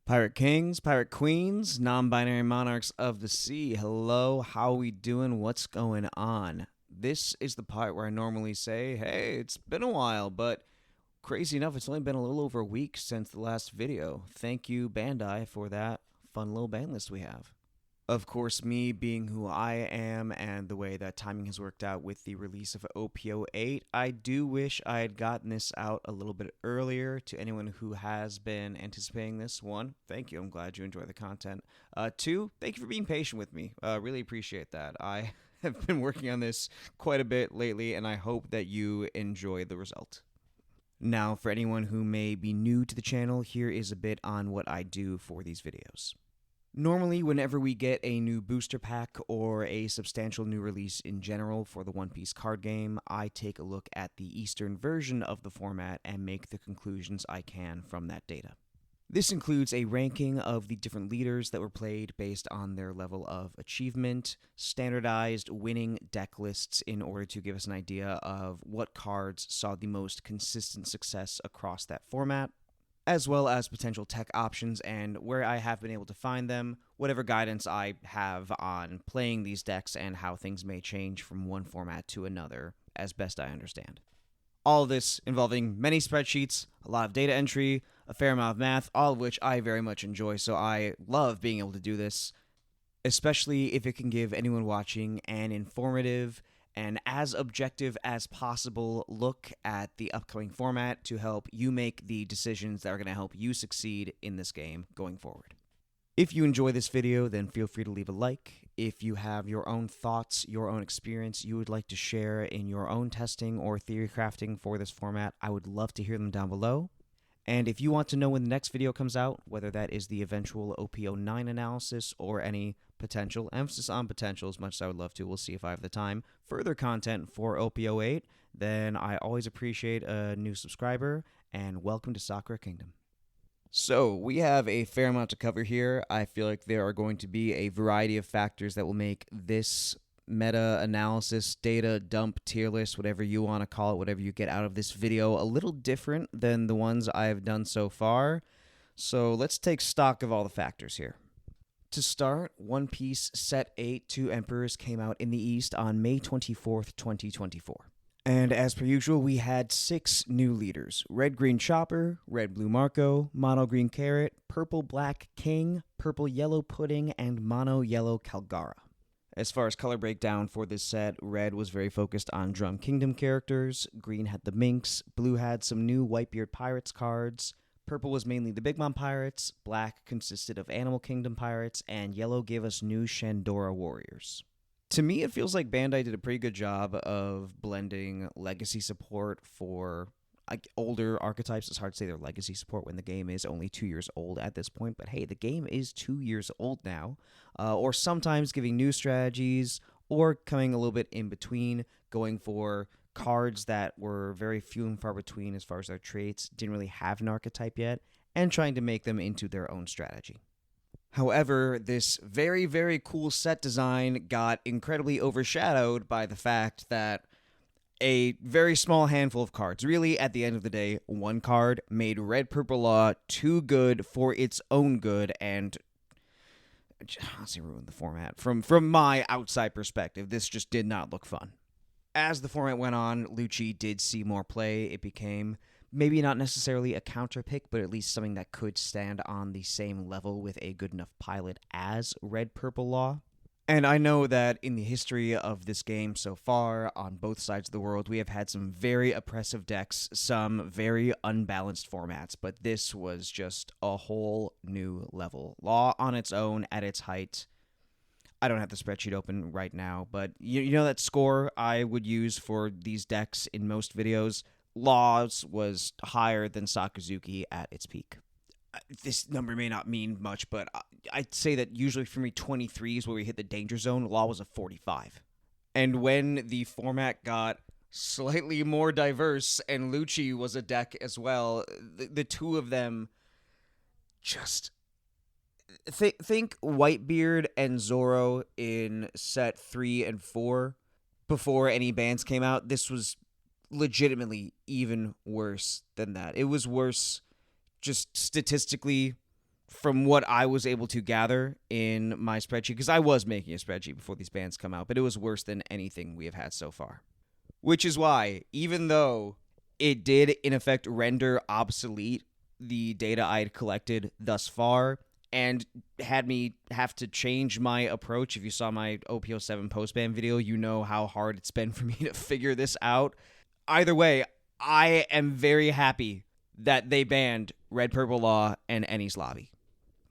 Pirate kings, pirate queens, non-binary monarchs of the sea. Hello, how we doing? What's going on? This is the part where I normally say, hey, it's been a while, but crazy enough, it's only been a little over a week since the last video. Thank you, Bandai, for that fun little ban list we have. Of course, me being who I am and the way that timing has worked out with the release of OP08, I do wish I had gotten this out a little bit earlier. To anyone who has been anticipating this, one, thank you. I'm glad you enjoy the content. Two, thank you for being patient with me. Really appreciate that. I have been working on this quite a bit lately, and I hope that you enjoy the result. Now, for anyone who may be new to the channel, here is a bit on what I do for these videos. Normally, whenever we get a new booster pack or a substantial new release in general for the One Piece card game, I take a look at the Eastern version of the format and make the conclusions I can from that data. This includes a ranking of the different leaders that were played based on their level of achievement, standardized winning deck lists in order to give us an idea of what cards saw the most consistent success across that format, as well as potential tech options and where I have been able to find them, whatever guidance I have on playing these decks and how things may change from one format to another, as best I understand. All of this involving many spreadsheets, a lot of data entry, a fair amount of math, all of which I very much enjoy, so I love being able to do this, especially if it can give anyone watching an informative and as objective as possible look at the upcoming format to help you make the decisions that are going to help you succeed in this game going forward. If you enjoy this video, then feel free to leave a like. If you have your own thoughts, your own experience you would like to share in your own testing or theory crafting for this format, I would love to hear them down below. And if you want to know when the next video comes out, whether that is the eventual OP09 analysis or any potential, emphasis on potential as much as I would love to, we'll see if I have the time, further content for OP08, then I always appreciate a new subscriber, and welcome to Sakura Kingdom. So, we have a fair amount to cover here. I feel like there are going to be a variety of factors that will make this meta-analysis, data dump, tier list, whatever you want to call it, whatever you get out of this video, a little different than the ones I've done so far. So let's take stock of all the factors here. To start, One Piece Set 8 Two Emperors came out in the East on May 24th, 2024. And as per usual, we had 6 new leaders: Red Green Chopper, Red Blue Marco, Mono Green Carrot, Purple Black King, Purple Yellow Pudding, and Mono Yellow Calgara. As far as color breakdown for this set, red was very focused on Drum Kingdom characters, green had the Minks, blue had some new Whitebeard Pirates cards, purple was mainly the Big Mom Pirates, black consisted of Animal Kingdom Pirates, and yellow gave us new Shandora Warriors. To me, it feels like Bandai did a pretty good job of blending legacy support for older archetypes. It's hard to say they're legacy support when the game is only 2 years old at this point, but hey, the game is 2 years old now. Or sometimes giving new strategies, or coming a little bit in between, going for cards that were very few and far between as far as their traits, didn't really have an archetype yet, and trying to make them into their own strategy. However, this very, very cool set design got incredibly overshadowed by the fact that a very small handful of cards, really at the end of the day, one card, made Red Purple Law too good for its own good and honestly ruined the format. From my outside perspective, this just did not look fun. As the format went on, Lucci did see more play. It became maybe not necessarily a counter pick, but at least something that could stand on the same level with a good enough pilot as Red Purple Law. And I know that in the history of this game so far, on both sides of the world, we have had some very oppressive decks, some very unbalanced formats, but this was just a whole new level. Law on its own, at its height. I don't have the spreadsheet open right now, but you know that score I would use for these decks in most videos? Law's was higher than Sakazuki at its peak. This number may not mean much, but I'd say that usually for me 23 is where we hit the danger zone. Law was a 45. And when the format got slightly more diverse and Lucci was a deck as well, the two of them just... Think Whitebeard and Zoro in set 3 and 4 before any bans came out. This was legitimately even worse than that. It was worse just statistically from what I was able to gather in my spreadsheet, because I was making a spreadsheet before these bans come out, but it was worse than anything we have had so far. Which is why, even though it did, in effect, render obsolete the data I had collected thus far and had me have to change my approach. If you saw my OP07 post-ban video, you know how hard it's been for me to figure this out. Either way, I am very happy that they banned Red Purple Law and Ennie's Lobby.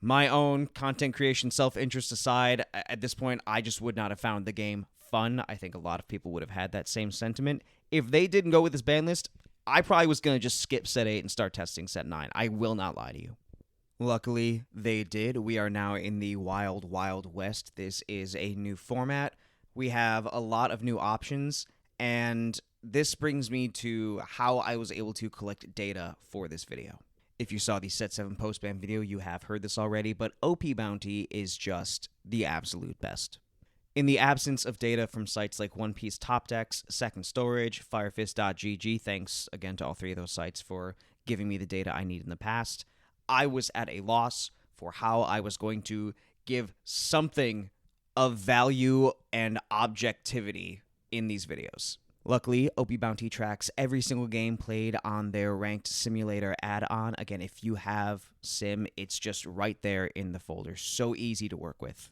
My own content creation self-interest aside, at this point, I just would not have found the game fun. I think a lot of people would have had that same sentiment. If they didn't go with this ban list, I probably was going to just skip set 8 and start testing set 9. I will not lie to you. Luckily, they did. We are now in the wild, wild west. This is a new format. We have a lot of new options, and this brings me to how I was able to collect data for this video. If you saw the Set 7 post-ban video, you have heard this already, but OPBounty is just the absolute best. In the absence of data from sites like One Piece Top Decks, Second Storage, Firefist.gg, thanks again to all three of those sites for giving me the data I need in the past, I was at a loss for how I was going to give something of value and objectivity in these videos. Luckily, OPBounty tracks every single game played on their Ranked Simulator add-on. Again, if you have Sim, it's just right there in the folder. So easy to work with.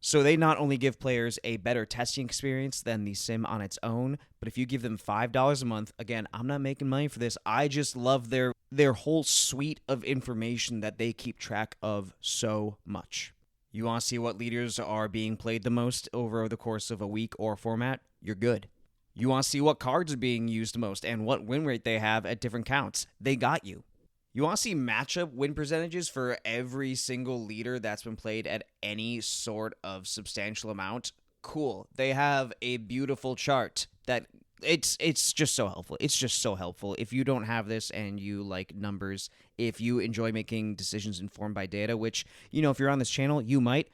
So they not only give players a better testing experience than the Sim on its own, but if you give them $5 a month, again, I'm not making money for this. I just love their whole suite of information that they keep track of so much. You want to see what leaders are being played the most over the course of a week or format? You're good. You want to see what cards are being used most and what win rate they have at different counts? They got you. You want to see matchup win percentages for every single leader that's been played at any sort of substantial amount? Cool. They have a beautiful chart that it's just so helpful. It's just so helpful. If you don't have this and you like numbers, if you enjoy making decisions informed by data, which, you know, if you're on this channel, you might,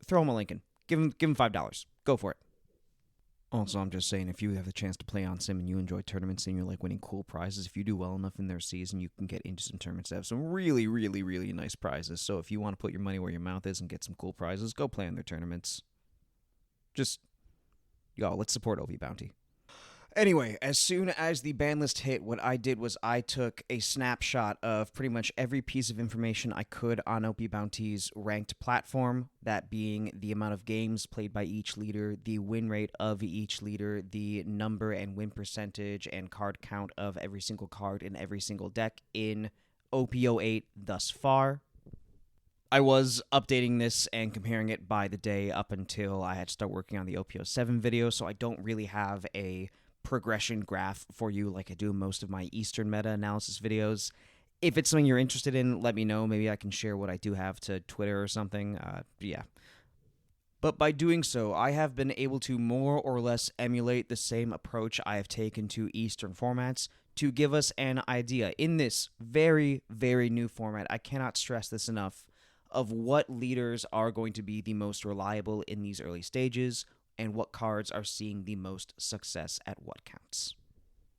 throw them a link in. Give them $5. Go for it. Also, I'm just saying, if you have the chance to play on Sim and you enjoy tournaments and you like winning cool prizes, if you do well enough in their season, you can get into some tournaments that have some really, really, really nice prizes. So if you want to put your money where your mouth is and get some cool prizes, go play in their tournaments. Just, y'all, let's support OPBounty. Anyway, as soon as the ban list hit, what I did was I took a snapshot of pretty much every piece of information I could on OPBounty's ranked platform, that being the amount of games played by each leader, the win rate of each leader, the number and win percentage and card count of every single card in every single deck in OP08 thus far. I was updating this and comparing it by the day up until I had to start working on the OP07 video, so I don't really have a progression graph for you like I do most of my Eastern meta analysis videos. If it's something you're interested in, let me know. Maybe I can share what I do have to Twitter or something. Yeah. But by doing so, I have been able to more or less emulate the same approach I have taken to Eastern formats to give us an idea in this very, very new format. I cannot stress this enough, of what leaders are going to be the most reliable in these early stages, and what cards are seeing the most success at what counts.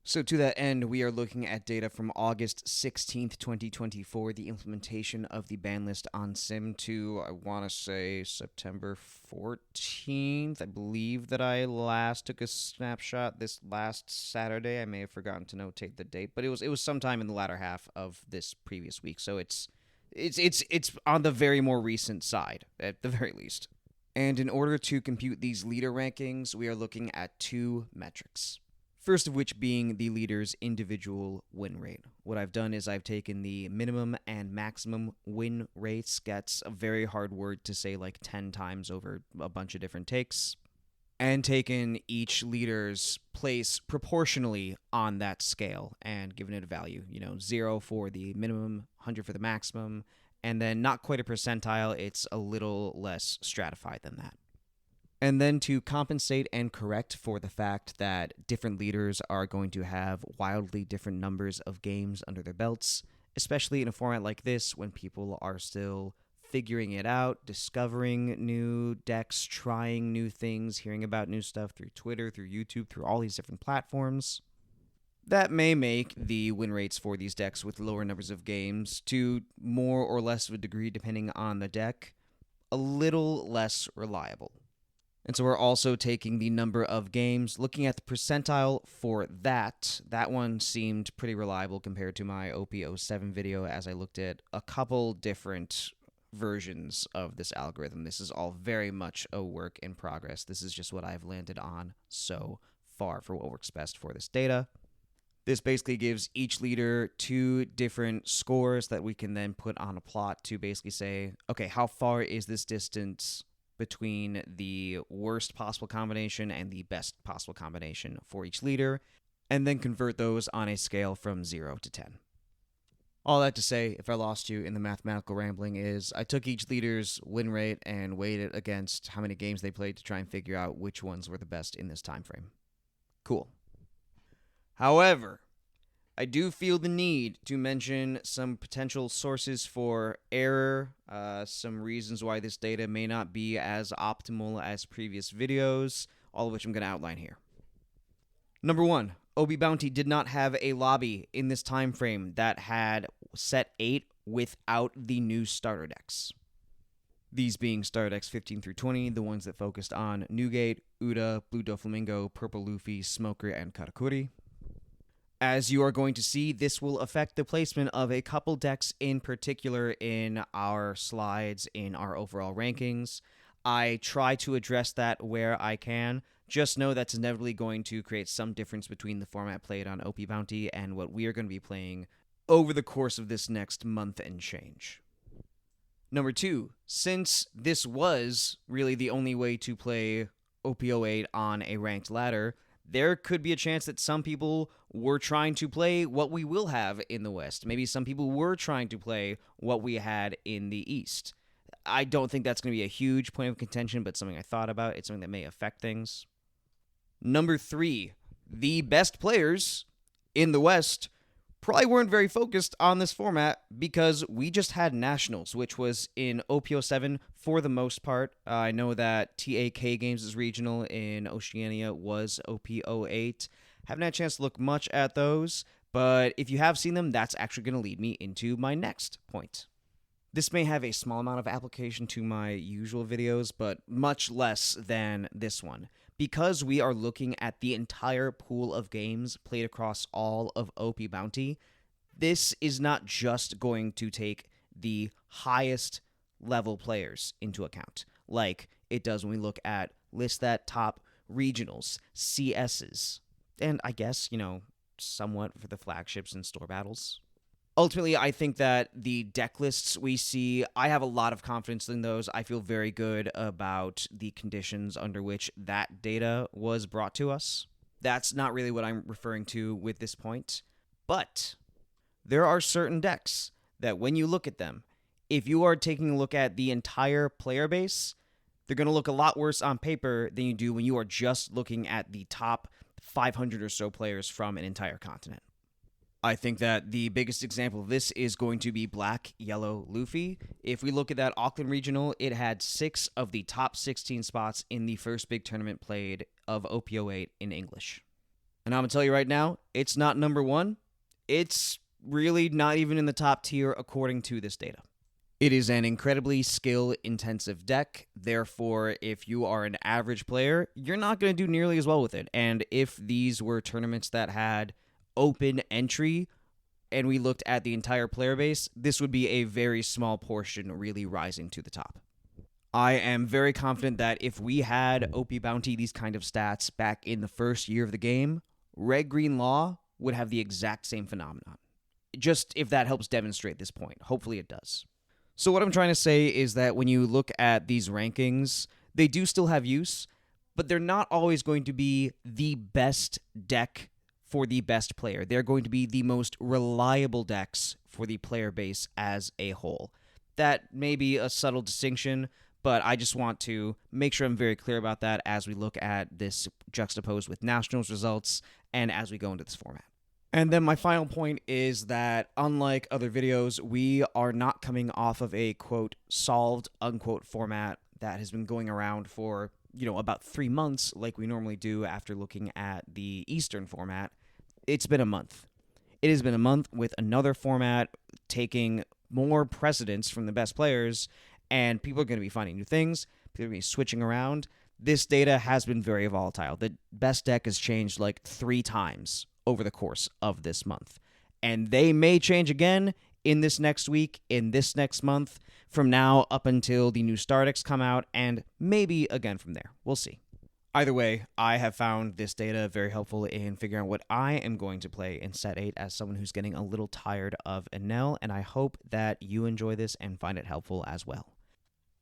So to that end, we are looking at data from August 16th, 2024, the implementation of the ban list on Sim to, I want to say, September 14th. I believe that I last took a snapshot this last Saturday. I may have forgotten to notate the date, but it was sometime in the latter half of this previous week, so it's on the very more recent side, at the very least. And in order to compute these leader rankings, we are looking at two metrics. First of which being the leader's individual win rate. What I've done is I've taken the minimum and maximum win rates. That's a very hard word to say like 10 times over a bunch of different takes. And taken each leader's place proportionally on that scale and given it a value. 0 for the minimum, 100 for the maximum, and then not quite a percentile, it's a little less stratified than that. And then to compensate and correct for the fact that different leaders are going to have wildly different numbers of games under their belts, especially in a format like this when people are still figuring it out, discovering new decks, trying new things, hearing about new stuff through Twitter, through YouTube, through all these different platforms. That may make the win rates for these decks with lower numbers of games, to more or less of a degree depending on the deck, a little less reliable. And so we're also taking the number of games, looking at the percentile for that. That one seemed pretty reliable compared to my OP07 video as I looked at a couple different versions of this algorithm. This is all very much a work in progress. This is just what I've landed on so far for what works best for this data. This basically gives each leader 2 different scores that we can then put on a plot to basically say, okay, how far is this distance between the worst possible combination and the best possible combination for each leader, and then convert those on a scale from 0 to 10. All that to say, if I lost you in the mathematical rambling, is I took each leader's win rate and weighed it against how many games they played to try and figure out which ones were the best in this time frame. Cool. However, I do feel the need to mention some potential sources for error, some reasons why this data may not be as optimal as previous videos, all of which I'm going to outline here. Number 1, OPBounty did not have a lobby in this time frame that had set 8 without the new starter decks. These being starter decks 15 through 20, the ones that focused on Newgate, Uda, Blue Doflamingo, Purple Luffy, Smoker, and Katakuri. As you are going to see, this will affect the placement of a couple decks in particular in our slides, in our overall rankings. I try to address that where I can. Just know that's inevitably going to create some difference between the format played on OPBounty and what we are going to be playing over the course of this next month and change. Number 2, since this was really the only way to play OP08 on a ranked ladder, there could be a chance that some people were trying to play what we will have in the West. Maybe some people were trying to play what we had in the East. I don't think that's going to be a huge point of contention, but something I thought about. It's something that may affect things. Number 3, the best players in the West probably weren't very focused on this format because we just had Nationals, which was in OP07 for the most part. I know that TAK Games' regional in Oceania was OP08. Haven't had a chance to look much at those, but if you have seen them, that's actually going to lead me into my next point. This may have a small amount of application to my usual videos, but much less than this one. Because we are looking at the entire pool of games played across all of OPBounty, this is not just going to take the highest level players into account, like it does when we look at list that top regionals, CSs, and I guess, somewhat for the flagships and store battles. Ultimately, I think that the deck lists we see, I have a lot of confidence in those. I feel very good about the conditions under which that data was brought to us. That's not really what I'm referring to with this point. But there are certain decks that when you look at them, if you are taking a look at the entire player base, they're going to look a lot worse on paper than you do when you are just looking at the top 500 or so players from an entire continent. I think that the biggest example of this is going to be Black, Yellow, Luffy. If we look at that Auckland Regional, it had 6 of the top 16 spots in the first big tournament played of OP08 in English. And I'm going to tell you right now, it's not number 1. It's really not even in the top tier according to this data. It is an incredibly skill-intensive deck. Therefore, if you are an average player, you're not going to do nearly as well with it. And if these were tournaments that had open entry and we looked at the entire player base, this would be a very small portion really rising to the top. I am very confident that if we had OPBounty these kind of stats back in the first year of the game, Red Green Law would have the exact same phenomenon. Just if that helps demonstrate this point. Hopefully it does. So what I'm trying to say is that when you look at these rankings, they do still have use, but they're not always going to be the best deck for the best player. They're going to be the most reliable decks for the player base as a whole. That may be a subtle distinction, but I just want to make sure I'm very clear about that as we look at this juxtaposed with Nationals results and as we go into this format. And then my final point is that unlike other videos, we are not coming off of a quote solved unquote format that has been going around for about 3 months like we normally do after looking at the Eastern format. it's been a month. It has been a month with another format taking more precedence from the best players, and people are going to be finding new things. People are going to be switching around. This data has been very volatile. The best deck has changed like 3 times over the course of this month. And they may change again in this next week, in this next month, from now up until the new star decks come out, and maybe again from there. We'll see. Either way, I have found this data very helpful in figuring out what I am going to play in Set 8 as someone who's getting a little tired of Enel, and I hope that you enjoy this and find it helpful as well.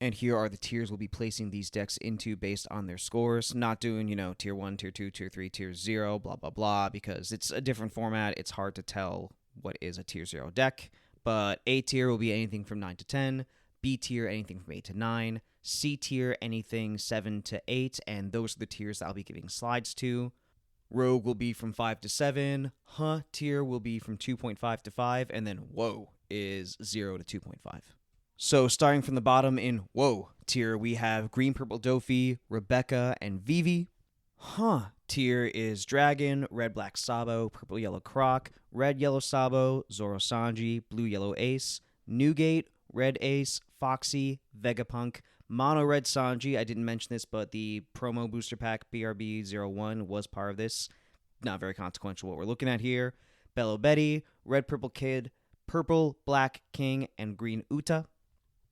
And here are the tiers we'll be placing these decks into based on their scores. Not doing, tier 1, tier 2, tier 3, tier 0, blah, blah, blah, because it's a different format. It's hard to tell what is a tier 0 deck. But A tier will be anything from 9 to 10. B tier, anything from 8 to 9. C tier, anything 7 to 8. And those are the tiers that I'll be giving slides to. Rogue will be from 5 to 7. Tier will be from 2.5 to 5. And then Whoa is 0 to 2.5. So starting from the bottom in Whoa tier, we have Green Purple Dofi, Rebecca, and Vivi. Tier is Dragon, Red Black Sabo, Purple Yellow Croc, Red Yellow Sabo, Zoro Sanji, Blue Yellow Ace, Newgate, Red Ace, Foxy, Vegapunk, Mono Red Sanji. I didn't mention this, but the promo booster pack BRB01 was part of this. Not very consequential what we're looking at here. Bello Betty, Red Purple Kid, Purple Black King, and Green Uta.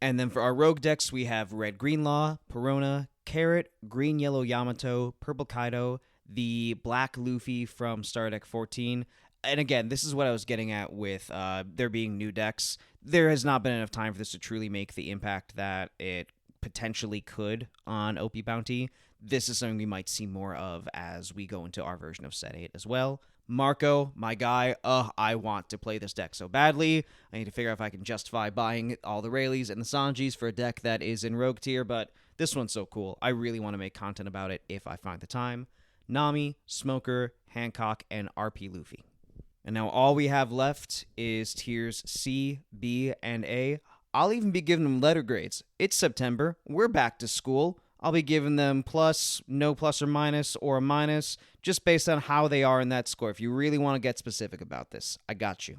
And then for our rogue decks, we have Red Greenlaw, Perona, Carrot, Green Yellow Yamato, Purple Kaido, the Black Luffy from Star Deck 14. And again, this is what I was getting at with there being new decks. There has not been enough time for this to truly make the impact that it potentially could on OPBounty. This is something we might see more of as we go into our version of Set 8 as well. Marco, my guy, I want to play this deck so badly. I need to figure out if I can justify buying all the Rayleighs and the Sanjis for a deck that is in Rogue tier, but this one's so cool. I really want to make content about it if I find the time. Nami, Smoker, Hancock, and RP Luffy. And now all we have left is tiers C, B, and A. I'll even be giving them letter grades. It's September. We're back to school. I'll be giving them plus, no plus or minus, or a minus, just based on how they are in that score. If you really want to get specific about this, I got you.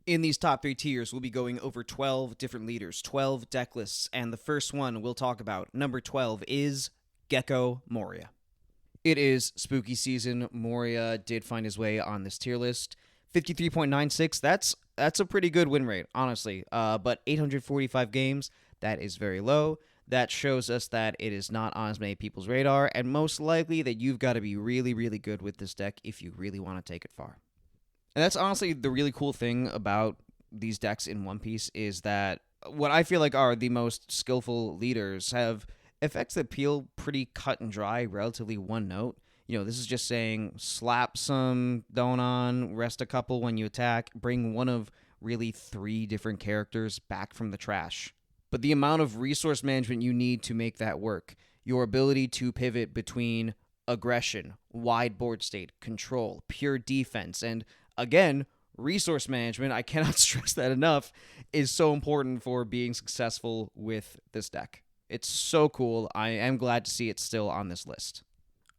In these top 3 tiers, we'll be going over 12 different leaders, 12 deck lists, and the first one we'll talk about, number 12, is Gecko Moria. It is spooky season. Moria did find his way on this tier list. 53.96, that's a pretty good win rate, honestly. But 845 games, that is very low. That shows us that it is not on as many people's radar, and most likely that you've got to be really, really good with this deck if you really want to take it far. And that's honestly the really cool thing about these decks in One Piece is that what I feel like are the most skillful leaders have effects that feel pretty cut and dry, relatively one note. This is just saying slap some Donon, rest a couple when you attack, bring one of really 3 different characters back from the trash. But the amount of resource management you need to make that work, your ability to pivot between aggression, wide board state, control, pure defense, and again, resource management, I cannot stress that enough, is so important for being successful with this deck. It's so cool. I am glad to see it still on this list.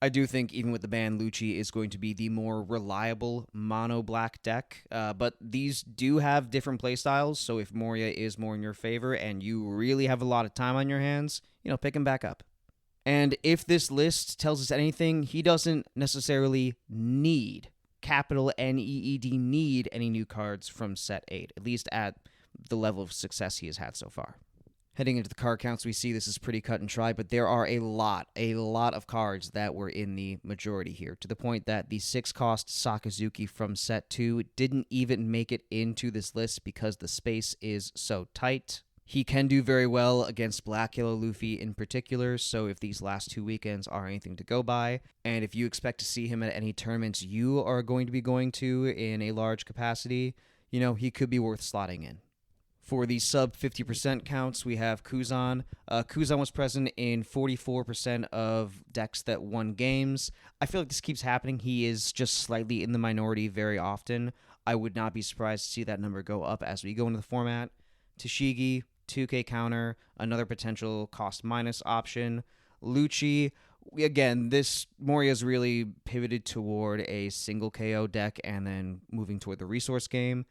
I do think even with the ban, Lucci is going to be the more reliable mono black deck, but these do have different playstyles, so if Moria is more in your favor and you really have a lot of time on your hands, pick him back up. And if this list tells us anything, he doesn't necessarily need, capital N-E-E-D, need any new cards from Set 8, at least at the level of success he has had so far. Heading into the card counts, we see this is pretty cut and dry, but there are a lot of cards that were in the majority here, to the point that the 6-cost Sakazuki from Set 2 didn't even make it into this list because the space is so tight. He can do very well against Black Yellow Luffy in particular, so if these last 2 weekends are anything to go by, and if you expect to see him at any tournaments you are going to be going to in a large capacity, he could be worth slotting in. For the sub 50% counts, we have Kuzan. Kuzan was present in 44% of decks that won games. I feel like this keeps happening. He is just slightly in the minority very often. I would not be surprised to see that number go up as we go into the format. Tashigi, 2K counter, another potential cost minus option. Lucci, Again, this Moria's really pivoted toward a single KO deck and then moving toward the resource game.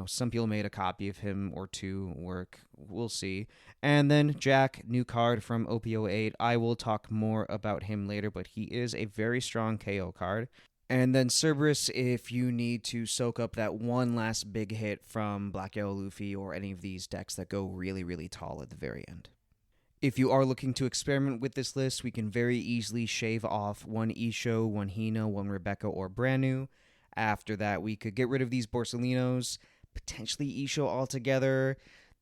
Some people made a copy of him or two work. We'll see. And then Jack, new card from OP08. I will talk more about him later, but he is a very strong KO card. And then Cerberus, if you need to soak up that one last big hit from Black Yellow Luffy or any of these decks that go really, really tall at the very end. If you are looking to experiment with this list, we can very easily shave off one Isho, one Hina, one Rebecca, or Branu. After that, we could get rid of these Borsalinos, potentially Isho altogether.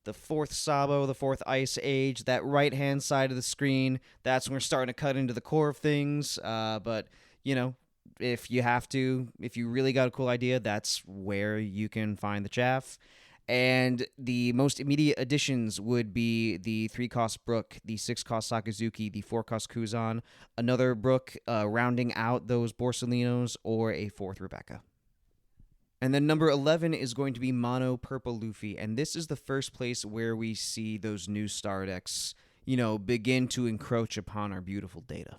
The fourth Sabo, the fourth Ice Age, that right-hand side of the screen, that's when we're starting to cut into the core of things. But, if you really got a cool idea, that's where you can find the chaff. And the most immediate additions would be the 3-cost Brook, the 6-cost Sakazuki, the 4-cost Kuzan, another Brook rounding out those Borsalinos, or a 4th Rebecca. And then number 11 is going to be Mono Purple Luffy, and this is the first place where we see those new star decks, begin to encroach upon our beautiful data.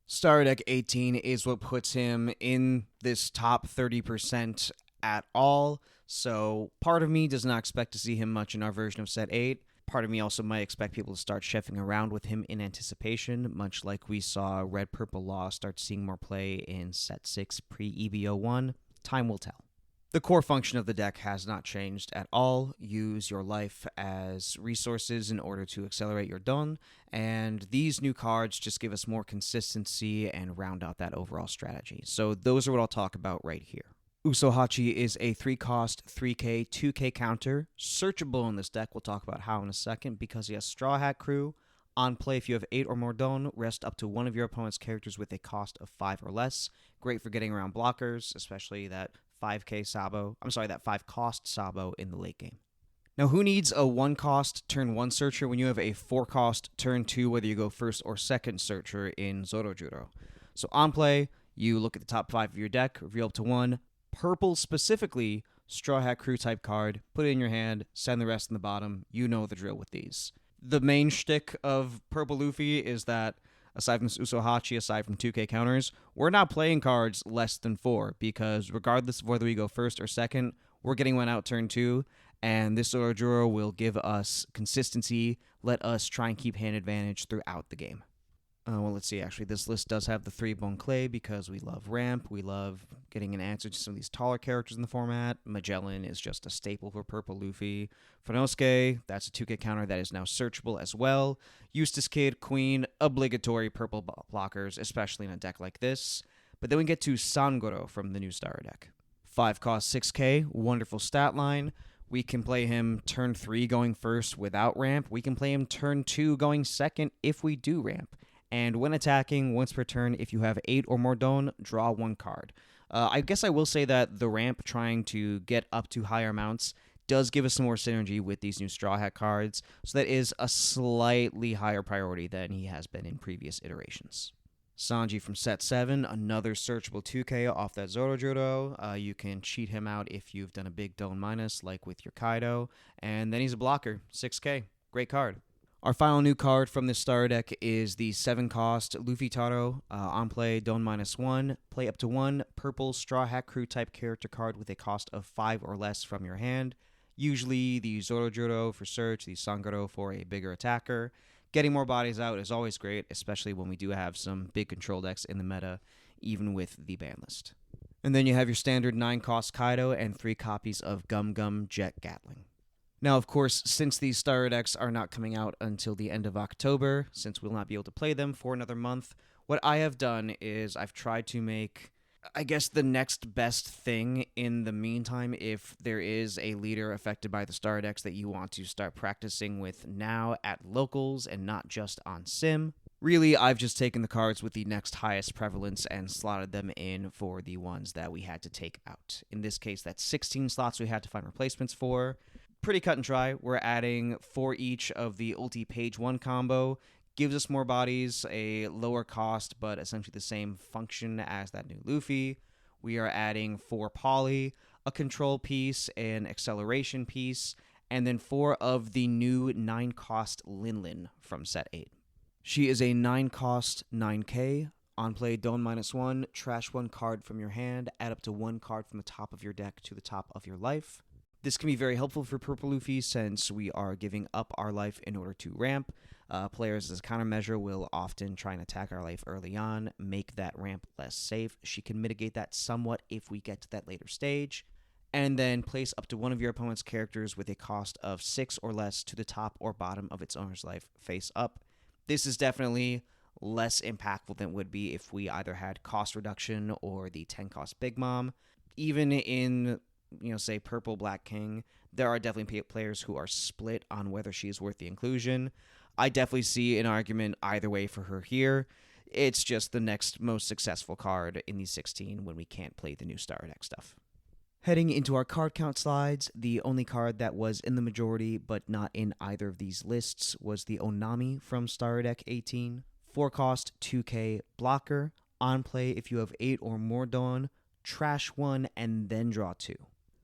Star Deck 18 is what puts him in this top 30% at all. So part of me does not expect to see him much in our version of Set 8. Part of me also might expect people to start chefing around with him in anticipation, much like we saw Red Purple Law start seeing more play in Set 6 pre-EBO1. Time will tell. The core function of the deck has not changed at all. Use your life as resources in order to accelerate your Don, and these new cards just give us more consistency and round out that overall strategy. So those are what I'll talk about right here. Usohachi is a 3-cost, 3K, 2K counter, searchable in this deck. We'll talk about how in a second, because he has Straw Hat Crew. On play, if you have 8 or more Don, rest up to one of your opponent's characters with a cost of 5 or less. Great for getting around blockers, especially that 5-cost Sabo in the late game. Now, who needs a 1-cost turn 1 searcher when you have a 4-cost turn 2, whether you go first or second searcher in Zorojuro? So on play, you look at the top 5 of your deck, reveal up to 1, purple specifically, Straw Hat Crew type card, put it in your hand, send the rest in the bottom. You know the drill with these. The main shtick of Purple Luffy is that, aside from Usohachi, aside from 2K counters, we're not playing cards less than 4, because regardless of whether we go first or second, we're getting one out turn 2, and this Zorojuro will give us consistency, let us try and keep hand advantage throughout the game. Well, let's see, actually, this list does have the 3 Bon Clay because we love ramp, we love getting an answer to some of these taller characters in the format. Magellan is just a staple for Purple Luffy. Fanosuke, that's a 2K counter that is now searchable as well. Eustace Kid, Queen, obligatory purple blockers, especially in a deck like this. But then we get to Sangoro from the new Star deck. 5-cost 6K, wonderful stat line. We can play him turn 3 going first without ramp. We can play him turn 2 going second if we do ramp. And when attacking, once per turn, if you have 8 or more Don, draw 1 card. I guess I will say that the ramp trying to get up to higher amounts does give us some more synergy with these new Straw Hat cards, so that is a slightly higher priority than he has been in previous iterations. Sanji from Set 7, another searchable 2K off that Zorojuro. You can cheat him out if you've done a big Don minus, like with your Kaido. And then he's a blocker, 6K. Great card. Our final new card from this star deck is the 7-cost Luffy Taro. On play, Don -1. Play up to 1 purple Straw Hat Crew type character card with a cost of 5 or less from your hand. Usually the Zorojuro for search, the Sangoro for a bigger attacker. Getting more bodies out is always great, especially when we do have some big control decks in the meta, even with the ban list. And then you have your standard 9-cost Kaido and 3 copies of Gum Gum Jet Gatling. Now, of course, since these star decks are not coming out until the end of October, since we'll not be able to play them for another month, what I have done is I've tried to make, I guess, the next best thing in the meantime if there is a leader affected by the star decks that you want to start practicing with now at locals and not just on Sim. Really, I've just taken the cards with the next highest prevalence and slotted them in for the ones that we had to take out. In this case, that's 16 slots we had to find replacements for. Pretty cut and dry. We're adding 4 each of the Ulti Page 1 combo. Gives us more bodies, a lower cost, but essentially the same function as that new Luffy. We are adding 4 Poly, a control piece, an acceleration piece, and then 4 of the new 9-cost Linlin from Set 8. She is a 9-cost 9K. On play, don't -1, trash 1 card from your hand, add up to 1 card from the top of your deck to the top of your life. This can be very helpful for Purple Luffy since we are giving up our life in order to ramp. Players as a countermeasure will often try and attack our life early on, make that ramp less safe. She can mitigate that somewhat if we get to that later stage. And then place up to one of your opponent's characters with a cost of 6 or less to the top or bottom of its owner's life face up. This is definitely less impactful than it would be if we either had cost reduction or the 10 cost Big Mom. Even in, say Purple Black King, there are definitely players who are split on whether she is worth the inclusion. I definitely see an argument either way for her here. It's just the next most successful card in these 16 when we can't play the new Star Deck stuff. Heading into our card count slides, the only card that was in the majority but not in either of these lists was the Onami from Star Deck 18. 4-cost 2K blocker. On play, if you have 8 or more Dawn, trash 1 and then draw 2.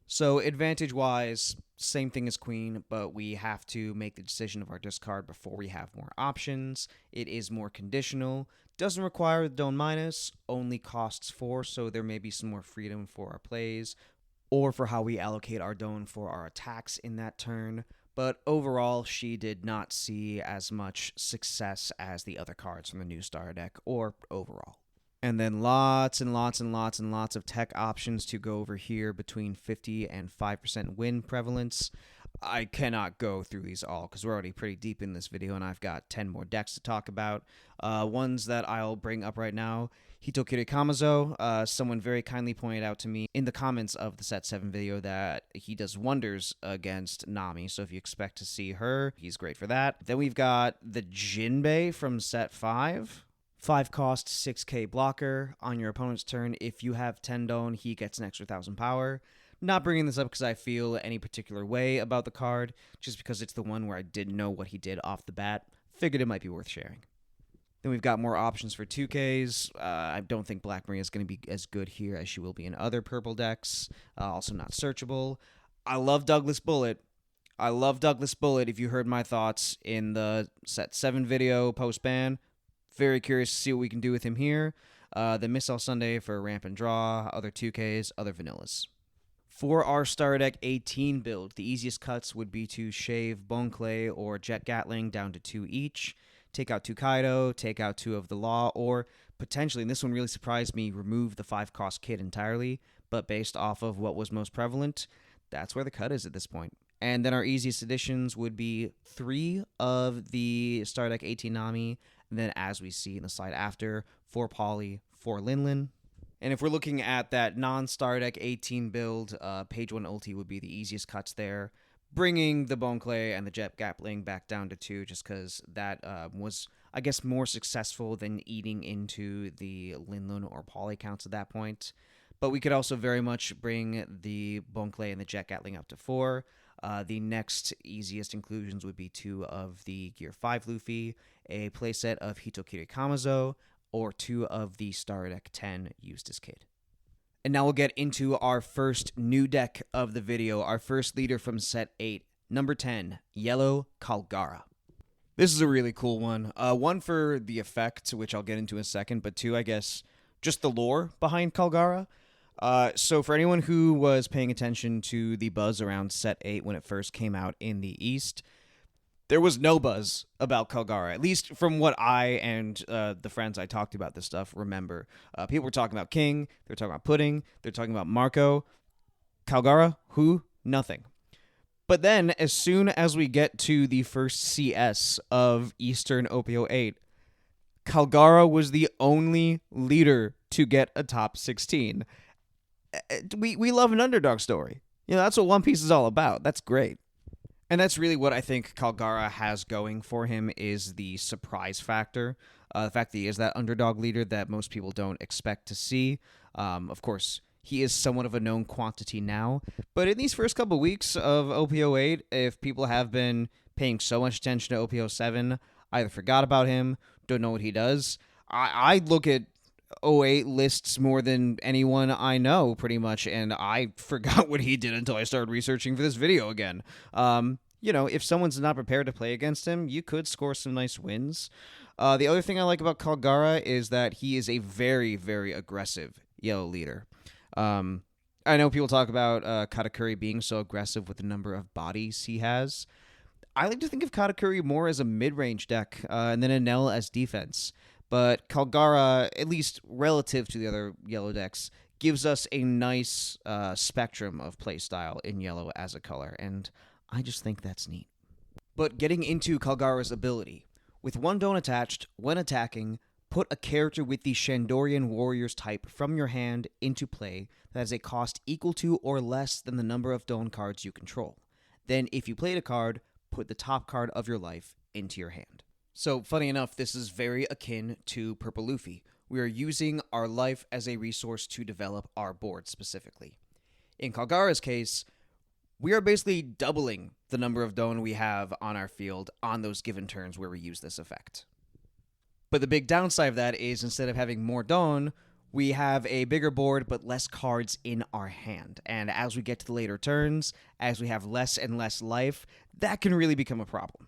So advantage-wise, same thing as Queen, but we have to make the decision of our discard before we have more options. It is more conditional. Doesn't require the Dawn minus, only costs 4, so there may be some more freedom for our plays or for how we allocate our Dawn for our attacks in that turn. But overall, she did not see as much success as the other cards from the new Star Deck, or overall. And then lots and lots and lots and lots of tech options to go over here between 50 and 5% win prevalence. I cannot go through these all because we're already pretty deep in this video and I've got 10 more decks to talk about. Ones that I'll bring up right now. Hitokiri Kamazo, someone very kindly pointed out to me in the comments of the Set 7 video that he does wonders against Nami, so if you expect to see her, he's great for that. Then we've got the Jinbei from Set 5. 5-cost 6K blocker. On your opponent's turn, if you have Tendon, he gets an extra 1,000 power. Not bringing this up because I feel any particular way about the card, just because it's the one where I didn't know what he did off the bat. Figured it might be worth sharing. Then we've got more options for 2Ks. I don't think Black Maria is going to be as good here as she will be in other purple decks. Also not searchable. I love Douglas Bullet. If you heard my thoughts in the Set 7 video post-ban. Very curious to see what we can do with him here. Then Missile Sunday for ramp and draw, other 2Ks, other vanillas. For our Star Deck 18 build, the easiest cuts would be to shave Bone Clay or Jet Gatling down to 2 each. Take out 2 Kaido, take out 2 of the Law, or potentially, and this one really surprised me, remove the 5-cost kit entirely, but based off of what was most prevalent, that's where the cut is at this point. And then our easiest additions would be 3 of the Star Deck 18 Nami, and then as we see in the slide after, 4 Poly, 4 Linlin. And if we're looking at that non-Star Deck 18 build, page 1 ulti would be the easiest cuts there. Bringing the Bone Clay and the Jet Gatling back down to 2 just because that was, I guess, more successful than eating into the Linlin or Poly counts at that point. But we could also very much bring the Bone Clay and the Jet Gatling up to 4. The next easiest inclusions would be 2 of the Gear 5 Luffy, a playset of Hitokiri Kamazo, or 2 of the Star Deck 10 Eustace Kid. And now we'll get into our first new deck of the video, our first leader from Set 8, number 10, Yellow Kalgara. This is a really cool one. One for the effect, which I'll get into in a second, but 2, I guess, just the lore behind Kalgara. So for anyone who was paying attention to the buzz around Set 8 when it first came out in the East, there was no buzz about Kalgara, at least from what I and the friends I talked about this stuff remember. People were talking about King, they were talking about Pudding, they're talking about Marco. Kalgara, who? Nothing. But then, as soon as we get to the first CS of Eastern OP08, Kalgara was the only leader to get a top 16. We love an underdog story. That's what One Piece is all about. That's great. And that's really what I think Kalgara has going for him is the surprise factor. The fact that he is that underdog leader that most people don't expect to see. Of course, he is somewhat of a known quantity now. But in these first couple weeks of OP08, if people have been paying so much attention to OP07, either forgot about him, don't know what he does. I look at 08 lists more than anyone I know, pretty much, and I forgot what he did until I started researching for this video again. if someone's not prepared to play against him, you could score some nice wins. The other thing I like about Kalgara is that he is a very, very aggressive yellow leader. I know people talk about Katakuri being so aggressive with the number of bodies he has. I like to think of Katakuri more as a mid-range deck, and then Enel as defense. But Kalgara, at least relative to the other yellow decks, gives us a nice spectrum of playstyle in yellow as a color, and I just think that's neat. But getting into Kalgara's ability, with one Don attached, when attacking, put a character with the Shandorian Warriors type from your hand into play that has a cost equal to or less than the number of Don cards you control. Then, if you played a card, put the top card of your life into your hand. So, funny enough, this is very akin to Purple Luffy. We are using our life as a resource to develop our board specifically. In Kalgara's case, we are basically doubling the number of Don we have on our field on those given turns where we use this effect. But the big downside of that is instead of having more Don, we have a bigger board but less cards in our hand. And as we get to the later turns, as we have less and less life, that can really become a problem.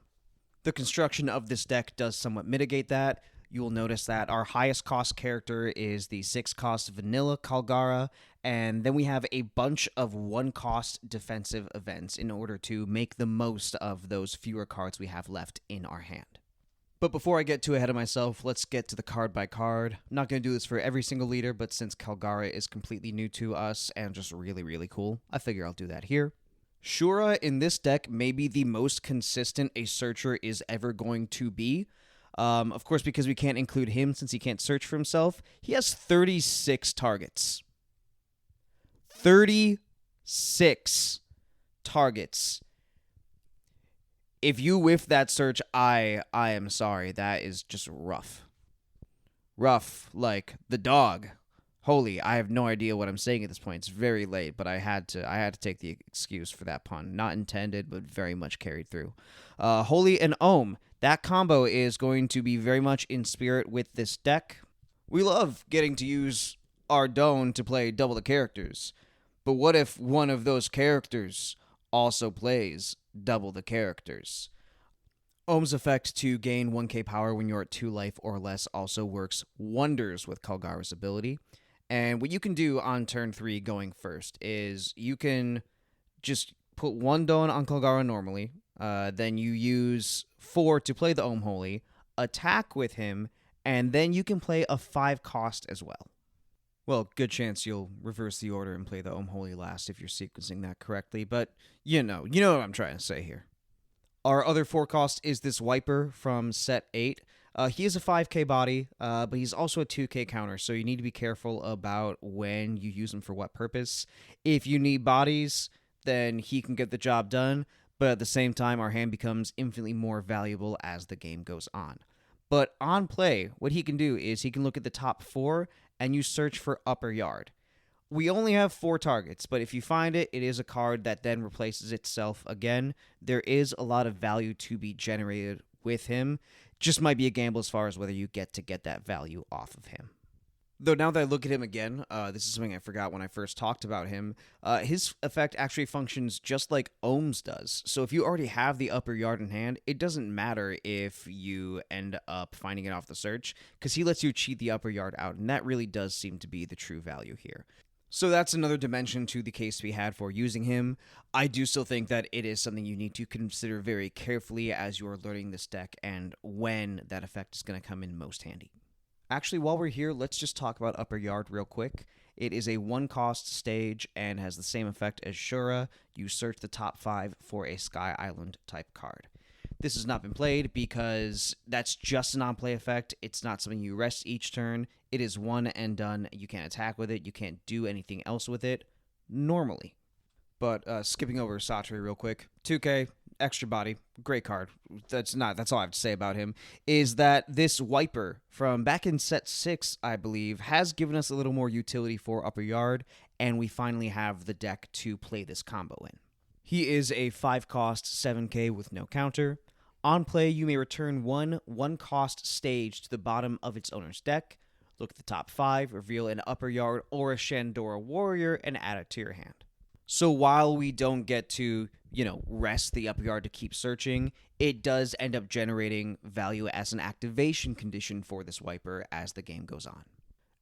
The construction of this deck does somewhat mitigate that. You will notice that our highest cost character is the 6 cost vanilla Kalgara, and then we have a bunch of 1 cost defensive events in order to make the most of those fewer cards we have left in our hand. But before I get too ahead of myself, let's get to the card by card. I'm not going to do this for every single leader, but since Kalgara is completely new to us and just really, really cool, I figure I'll do that here. Shura in this deck may be the most consistent a searcher is ever going to be. Of course, because we can't include him since he can't search for himself, he has 36 targets. 36 targets. If you whiff that search, I am sorry. That is just rough. Rough, like the dog. Holy, I have no idea what I'm saying at this point. It's very late, but I had to take the excuse for that pun. Not intended, but very much carried through. Holy and Ohm. That combo is going to be very much in spirit with this deck. We love getting to use our Don to play double the characters. But what if one of those characters also plays double the characters? Ohm's effect to gain 1k power when you're at 2 life or less also works wonders with Kalgara's ability. And what you can do on turn 3 going first is you can just put 1 Don on Kalgara normally, then you use 4 to play the Ohm Holy, attack with him, and then you can play a 5 cost as well. Well, good chance you'll reverse the order and play the Ohm Holy last if you're sequencing that correctly, but you know what I'm trying to say here. Our other 4 cost is this Wiper from set 8. He is a 5k body, but he's also a 2k counter, so you need to be careful about when you use him for what purpose. If you need bodies, then he can get the job done, but at the same time, our hand becomes infinitely more valuable as the game goes on. But on play, what he can do is he can look at the top 4, and you search for Upper Yard. We only have 4 targets, but if you find it, it is a card that then replaces itself again. There is a lot of value to be generated with him. Just might be a gamble as far as whether you get that value off of him. Though now that I look at him again, this is something I forgot when I first talked about him, his effect actually functions just like Ohm's does. So if you already have the Upper Yard in hand, it doesn't matter if you end up finding it off the search, because he lets you cheat the Upper Yard out, and that really does seem to be the true value here. So that's another dimension to the case we had for using him. I do still think that it is something you need to consider very carefully as you are learning this deck and when that effect is going to come in most handy. Actually, while we're here, let's just talk about Upper Yard real quick. It is a 1-cost stage and has the same effect as Shura. You search the top 5 for a Sky Island type card. This has not been played because that's just a non-play effect. It's not something you rest each turn. It is one and done. You can't attack with it. You can't do anything else with it normally. But skipping over Satri real quick, 2k, extra body, great card. That's all I have to say about him, is that this Wiper from back in set 6, I believe, has given us a little more utility for Upper Yard, and we finally have the deck to play this combo in. He is a 5-cost 7k with no counter. On play, you may return 1-cost stage to the bottom of its owner's deck, look at the top 5, reveal an Upper Yard or a Shandora Warrior, and add it to your hand. So while we don't get to rest the upper yard to keep searching, it does end up generating value as an activation condition for this wiper as the game goes on.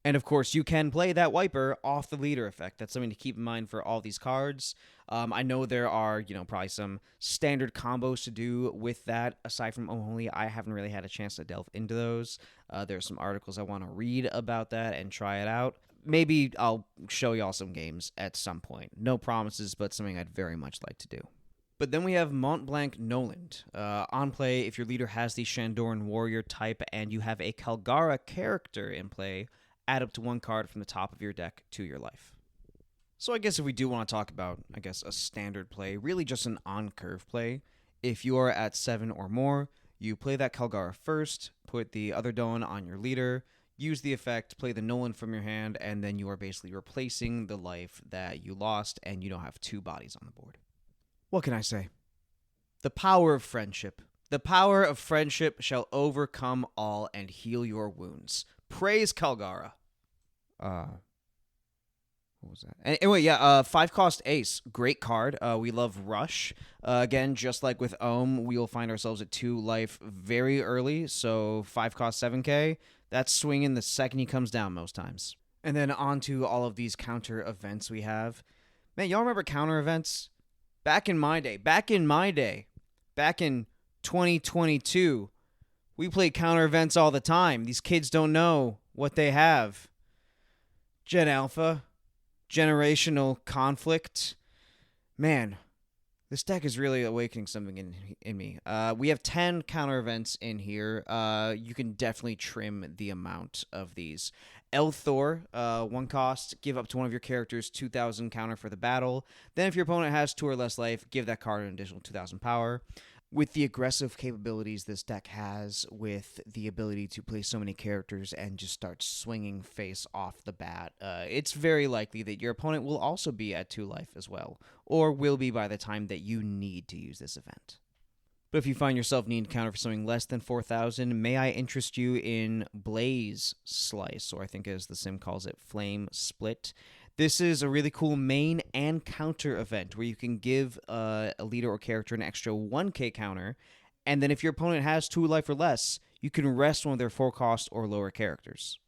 And of course, you can play that wiper off the leader effect. That's something to keep in mind for all these cards. I know there are, probably some standard combos to do with that. Aside from only, I haven't really had a chance to delve into those. There's some articles I want to read about that and try it out. Maybe I'll show y'all some games at some point. No promises, but something I'd very much like to do. But then we have Mont Blanc Noland. On play, if your leader has the Shandoran Warrior type and you have a Kalgara character in play, add up to 1 card from the top of your deck to your life. So I guess if we do want to talk about, a standard play, really just an on-curve play, if you are at 7 or more, you play that Kalgara first, put the other Don on your leader, use the effect, play the Noland from your hand, and then you are basically replacing the life that you lost, and you don't have 2 bodies on the board. What can I say? The power of friendship. The power of friendship shall overcome all and heal your wounds. Praise Kalgara. What was that? Anyway, 5-cost Ace. Great card. We love Rush. Again, just like with Ohm, we will find ourselves at 2 life very early. So 5-cost 7k. That's swinging the second he comes down most times. And then on to all of these counter events we have. Man, y'all remember counter events? Back in my day. Back in 2022. We play counter events all the time. These kids don't know what they have. Gen Alpha. Generational conflict. Man, this deck is really awakening something in me. We have 10 counter events in here. You can definitely trim the amount of these. Elthor, 1 cost, give up to one of your characters 2,000 counter for the battle. Then if your opponent has 2 or less life, give that card an additional 2,000 power. With the aggressive capabilities this deck has, with the ability to play so many characters and just start swinging face off the bat, it's very likely that your opponent will also be at 2 life as well, or will be by the time that you need to use this event. But if you find yourself needing to counter for something less than 4,000, may I interest you in Blaze Slice, or I think as the sim calls it, Flame Split. This is a really cool main and counter event where you can give a leader or character an extra 1k counter, and then if your opponent has 2 life or less, you can rest one of their 4-cost or lower characters.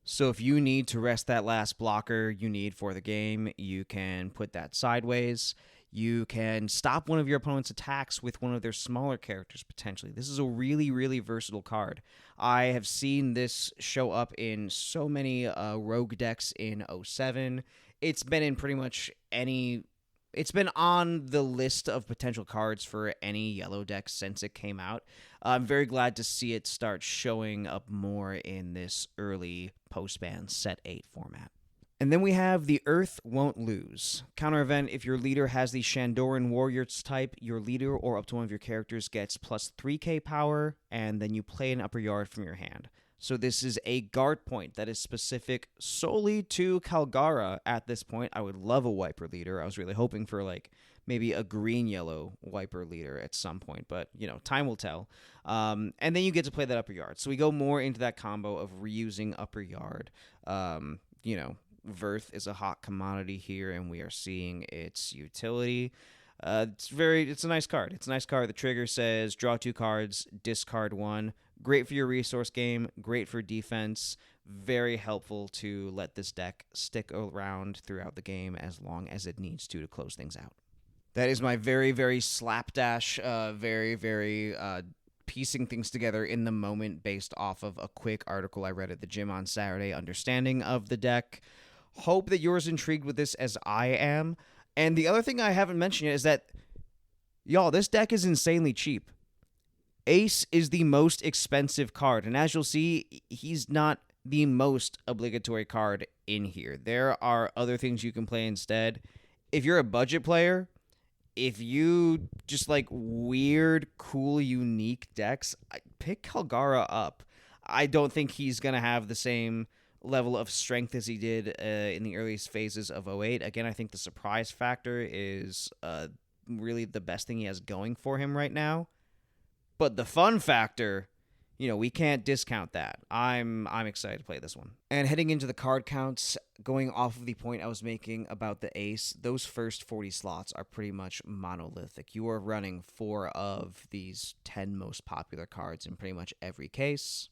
So if you need to rest that last blocker you need for the game, you can put that sideways. You can stop one of your opponent's attacks with one of their smaller characters, potentially. This is a really, really versatile card. I have seen this show up in so many rogue decks in 07. It's been in pretty much any... It's been on the list of potential cards for any yellow deck since it came out. I'm very glad to see it start showing up more in this early post-ban Set 8 format. And then we have the Earth Won't Lose. Counter event, if your leader has the Shandoran Warriors type, your leader or up to one of your characters gets plus 3k power, and then you play an upper yard from your hand. So this is a guard point that is specific solely to Kalgara at this point. I would love a wiper leader. I was really hoping for maybe a green-yellow wiper leader at some point, but time will tell. And then you get to play that upper yard. So we go more into that combo of reusing upper yard. Verth is a hot commodity here, and we are seeing its utility. It's a nice card. It's a nice card. The trigger says draw 2 cards, discard 1. Great for your resource game, great for defense. Very helpful to let this deck stick around throughout the game as long as it needs to close things out. That is my very, very slapdash, very, very piecing things together in the moment based off of a quick article I read at the gym on Saturday, understanding of the deck. Hope that you're as intrigued with this as I am. And the other thing I haven't mentioned yet is that, y'all, this deck is insanely cheap. Ace is the most expensive card, and as you'll see, he's not the most obligatory card in here. There are other things you can play instead. If you're a budget player, if you just like weird, cool, unique decks, pick Kalgara up. I don't think he's going to have the same level of strength as he did in the earliest phases of 08. Again, I think the surprise factor is really the best thing he has going for him right now. But the fun factor we can't discount that. I'm excited to play this one. And heading into the card counts, going off of the point I was making about the ace, those first 40 slots are pretty much monolithic. You are running 4 of these 10 most popular cards in pretty much every case.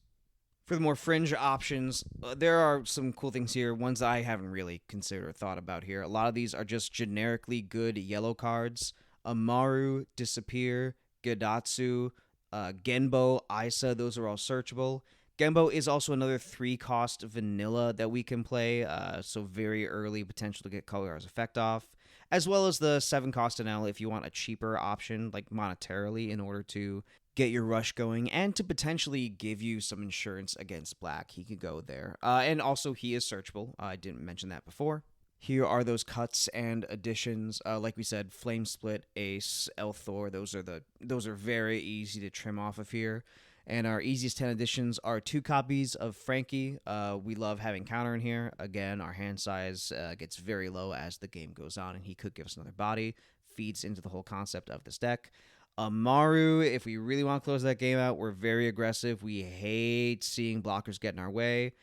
For the more fringe options, there are some cool things here, ones I haven't really considered or thought about here. A lot of these are just generically good yellow cards. Amaru, Disappear, Gadatsu, Genbo, Isa, those are all searchable. Genbo is also another 3-cost vanilla that we can play, so very early potential to get Color's effect off, as well as the 7-cost NL if you want a cheaper option, like monetarily, in order to get your rush going and to potentially give you some insurance against black. He could go there. And also, he is searchable. I didn't mention that before. Here are those cuts and additions. Like we said, Flame Split, Ace, Elthor. Those are very easy to trim off of here. And our easiest 10 additions are 2 copies of Frankie. We love having counter in here. Again, our hand size gets very low as the game goes on, and he could give us another body. Feeds into the whole concept of this deck. Maru, if we really want to close that game out, we're very aggressive. We hate seeing blockers get in our way.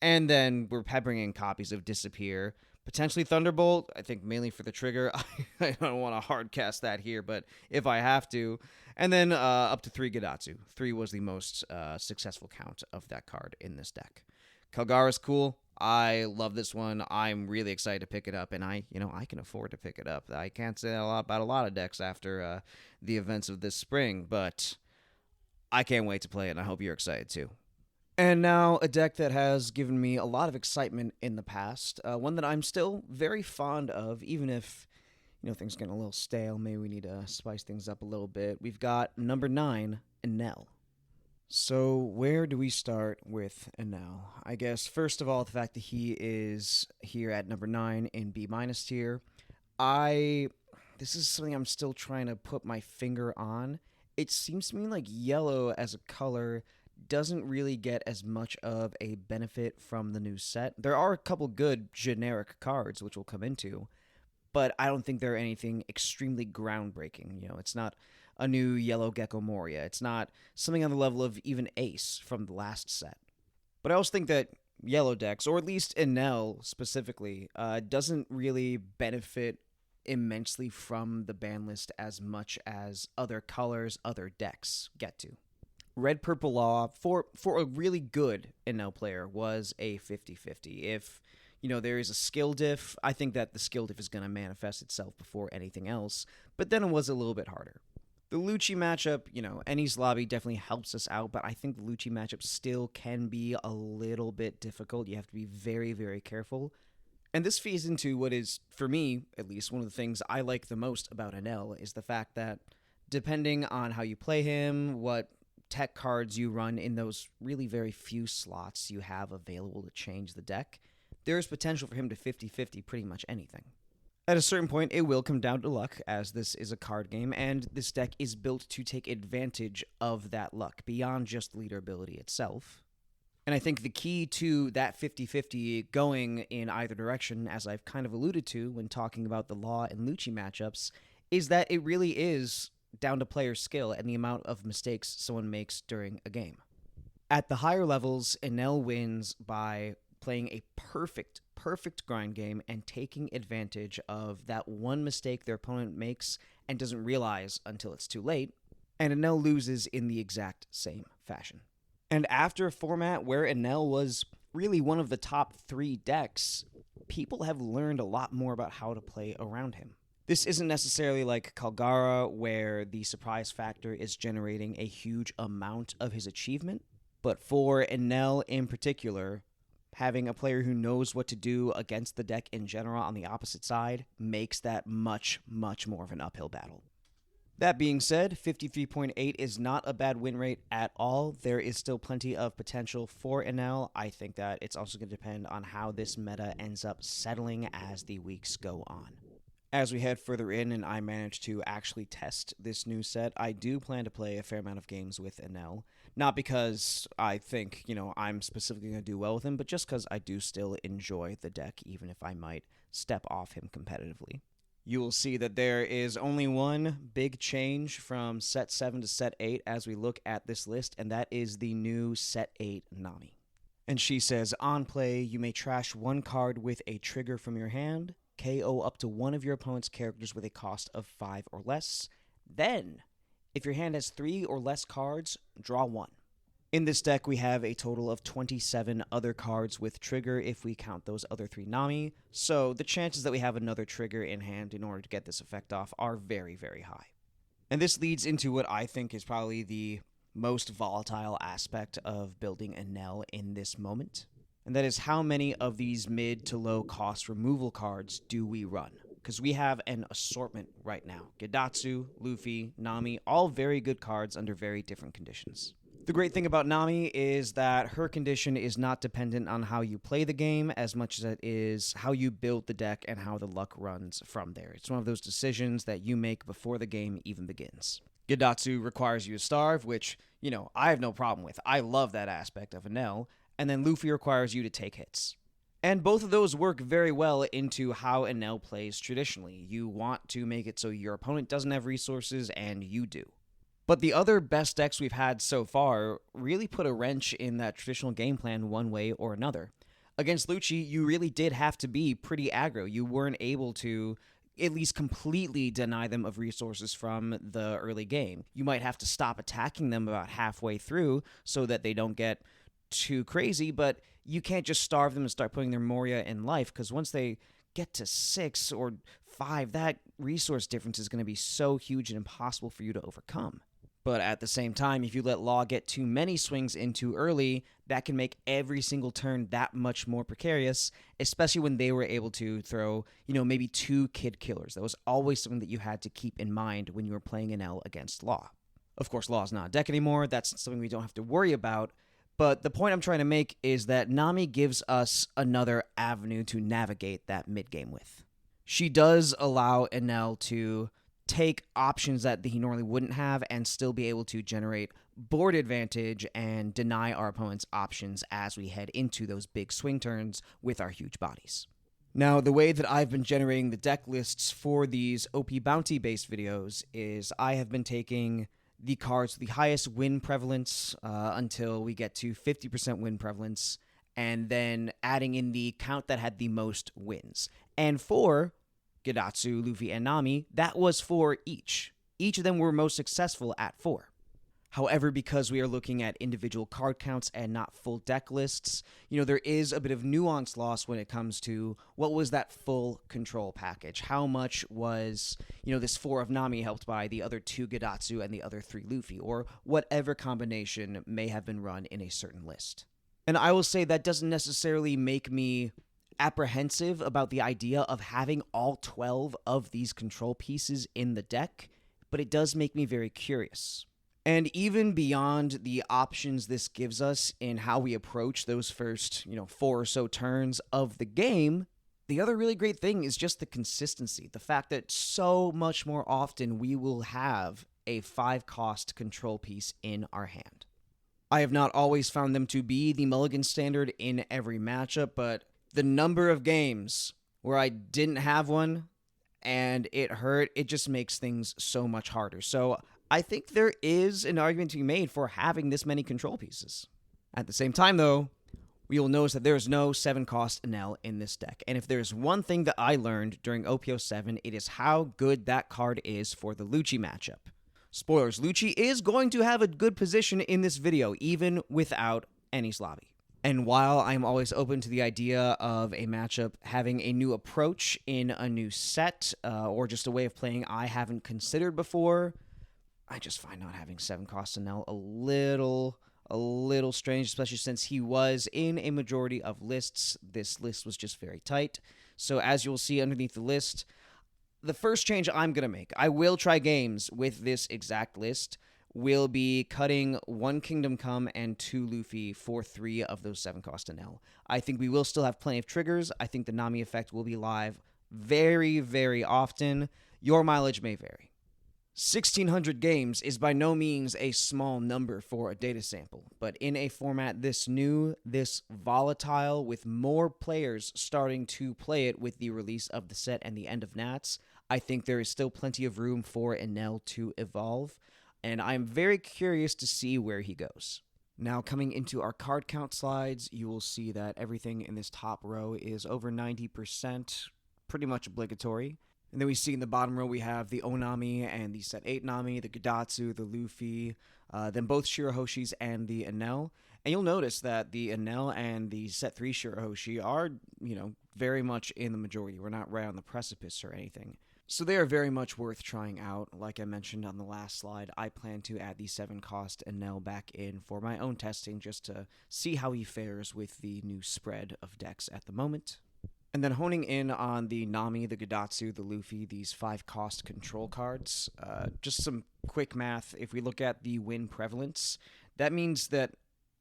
And then we're peppering in copies of Disappear. Potentially Thunderbolt, I think mainly for the trigger. I don't want to hard cast that here, but if I have to. And then up to 3 Gadatsu. 3 was the most successful count of that card in this deck. Kalgara's cool. I love this one. I'm really excited to pick it up, and I can afford to pick it up. I can't say that about a lot of decks after the events of this spring, but I can't wait to play it, and I hope you're excited too. And now a deck that has given me a lot of excitement in the past, one that I'm still very fond of, even if things are getting a little stale. Maybe we need to spice things up a little bit. We've got number 9, Enel. So where do we start with Enel? I guess, first of all, the fact that he is here at number 9 in B- tier. This is something I'm still trying to put my finger on. It seems to me like yellow as a color doesn't really get as much of a benefit from the new set. There are a couple good generic cards, which we'll come into, but I don't think they're anything extremely groundbreaking. It's not a new Yellow Gecko Moria. It's not something on the level of even Ace from the last set. But I also think that yellow decks, or at least Enel specifically, doesn't really benefit immensely from the ban list as much as other colors, other decks get to. Red Purple Law, for a really good Enel player, was a 50-50. If there is a skill diff, I think that the skill diff is going to manifest itself before anything else, but then it was a little bit harder. The Lucci matchup, Ennie's Lobby definitely helps us out, but I think the Lucci matchup still can be a little bit difficult. You have to be very, very careful. And this feeds into what is, for me, at least, one of the things I like the most about Enel is the fact that depending on how you play him, what tech cards you run in those really very few slots you have available to change the deck, there is potential for him to 50-50 pretty much anything. At a certain point, it will come down to luck, as this is a card game, and this deck is built to take advantage of that luck, beyond just leader ability itself. And I think the key to that 50-50 going in either direction, as I've kind of alluded to when talking about the Law and Lucci matchups, is that it really is down to player skill and the amount of mistakes someone makes during a game. At the higher levels, Enel wins by playing a perfect grind game and taking advantage of that one mistake their opponent makes and doesn't realize until it's too late, and Enel loses in the exact same fashion. And after a format where Enel was really one of the top 3 decks, people have learned a lot more about how to play around him. This isn't necessarily like Kalgara, where the surprise factor is generating a huge amount of his achievement, but for Enel in particular, having a player who knows what to do against the deck in general on the opposite side makes that much, much more of an uphill battle. That being said, 53.8 is not a bad win rate at all. There is still plenty of potential for Enel. I think that it's also going to depend on how this meta ends up settling as the weeks go on. As we head further in and I manage to actually test this new set, I do plan to play a fair amount of games with Enel. Not because I think, I'm specifically going to do well with him, but just because I do still enjoy the deck, even if I might step off him competitively. You will see that there is only one big change from set 7 to set 8 as we look at this list, and that is the new set 8 Nami. And she says, on play, you may trash one card with a trigger from your hand, KO up to one of your opponent's characters with a cost of 5 or less. Then, if your hand has 3 or less cards, draw 1. In this deck, we have a total of 27 other cards with trigger if we count those other 3 Nami, so the chances that we have another trigger in hand in order to get this effect off are very, very high. And this leads into what I think is probably the most volatile aspect of building Enel in this moment, and that is how many of these mid to low cost removal cards do we run? Because we have an assortment right now. Gidatsu, Luffy, Nami, all very good cards under very different conditions. The great thing about Nami is that her condition is not dependent on how you play the game as much as it is how you build the deck and how the luck runs from there. It's one of those decisions that you make before the game even begins. Gidatsu requires you to starve, which, I have no problem with. I love that aspect of Enel. And then Luffy requires you to take hits. And both of those work very well into how Enel plays traditionally. You want to make it so your opponent doesn't have resources and you do. But the other best decks we've had so far really put a wrench in that traditional game plan one way or another. Against Lucci, you really did have to be pretty aggro. You weren't able to at least completely deny them of resources from the early game. You might have to stop attacking them about halfway through so that they don't get too crazy, but you can't just starve them and start putting their Moria in life, because once they get to 6 or 5, that resource difference is going to be so huge and impossible for you to overcome. But at the same time, if you let Law get too many swings in too early, that can make every single turn that much more precarious, especially when they were able to throw, maybe 2 kid killers. That was always something that you had to keep in mind when you were playing Enel against Law. Of course, Law's not a deck anymore. That's something we don't have to worry about. But the point I'm trying to make is that Nami gives us another avenue to navigate that mid-game with. She does allow Enel to take options that he normally wouldn't have and still be able to generate board advantage and deny our opponents options as we head into those big swing turns with our huge bodies. Now, the way that I've been generating the deck lists for these OPBounty based videos is I have been taking the cards with the highest win prevalence until we get to 50% win prevalence, and then adding in the count that had the most wins. And for Gidatsu, Luffy, and Nami, that was 4 each. Each of them were most successful at 4. However, because we are looking at individual card counts and not full deck lists, there is a bit of nuance loss when it comes to what was that full control package. How much was, this 4 of Nami helped by the other 2 Gidatsu and the other 3 Luffy, or whatever combination may have been run in a certain list. And I will say that doesn't necessarily make me apprehensive about the idea of having all 12 of these control pieces in the deck, but it does make me very curious. And even beyond the options this gives us in how we approach those first, 4 or so turns of the game, the other really great thing is just the consistency. The fact that so much more often we will have a 5-cost control piece in our hand. I have not always found them to be the mulligan standard in every matchup, but the number of games where I didn't have one and it hurt, it just makes things so much harder. So I think there is an argument to be made for having this many control pieces. At the same time, though, we will notice that there is no 7-cost Enel in this deck. And if there's one thing that I learned during OP07, it is how good that card is for the Lucci matchup. Spoilers, Lucci is going to have a good position in this video, even without any Slavi. And while I'm always open to the idea of a matchup having a new approach in a new set, or just a way of playing I haven't considered before, I just find not having 7-cost Enel a little strange, especially since he was in a majority of lists. This list was just very tight. So as you'll see underneath the list, the first change I'm going to make, I will try games with this exact list, will be cutting 1 Kingdom Come and 2 Luffy for 3 of those 7-cost Enel. I think we will still have plenty of triggers. I think the Nami effect will be live very, very often. Your mileage may vary. 1,600 games is by no means a small number for a data sample, but in a format this new, this volatile, with more players starting to play it with the release of the set and the end of Nats, I think there is still plenty of room for Enel to evolve, and I'm very curious to see where he goes. Now, coming into our card count slides, you will see that everything in this top row is over 90%, pretty much obligatory. And then we see in the bottom row we have the Onami and the Set 8 Nami, the Gadatsu, the Luffy, then both Shirahoshis and the Enel. And you'll notice that the Enel and the Set 3 Shirahoshi are, very much in the majority. We're not right on the precipice or anything. So they are very much worth trying out. Like I mentioned on the last slide, I plan to add the 7-cost Enel back in for my own testing just to see how he fares with the new spread of decks at the moment. And then honing in on the Nami, the Gadatsu, the Luffy, these 5-cost control cards, just some quick math. If we look at the win prevalence, that means that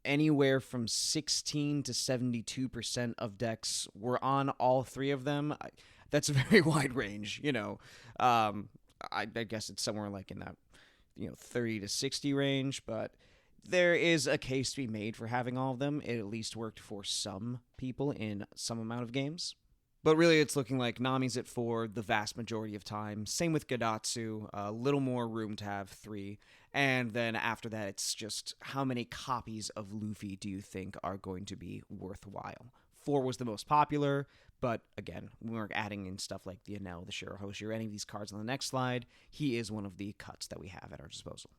anywhere from 16 to 72% of decks were on all 3 of them. That's a very wide range, I guess it's somewhere like in that, 30 to 60 range, but there is a case to be made for having all of them. It at least worked for some people in some amount of games. But really, it's looking like Nami's at 4 the vast majority of time. Same with Gadatsu, a little more room to have 3. And then after that, it's just how many copies of Luffy do you think are going to be worthwhile? 4 was the most popular, but again, when we're adding in stuff like the Enel, the Shirahoshi, or any of these cards on the next slide, he is one of the cuts that we have at our disposal.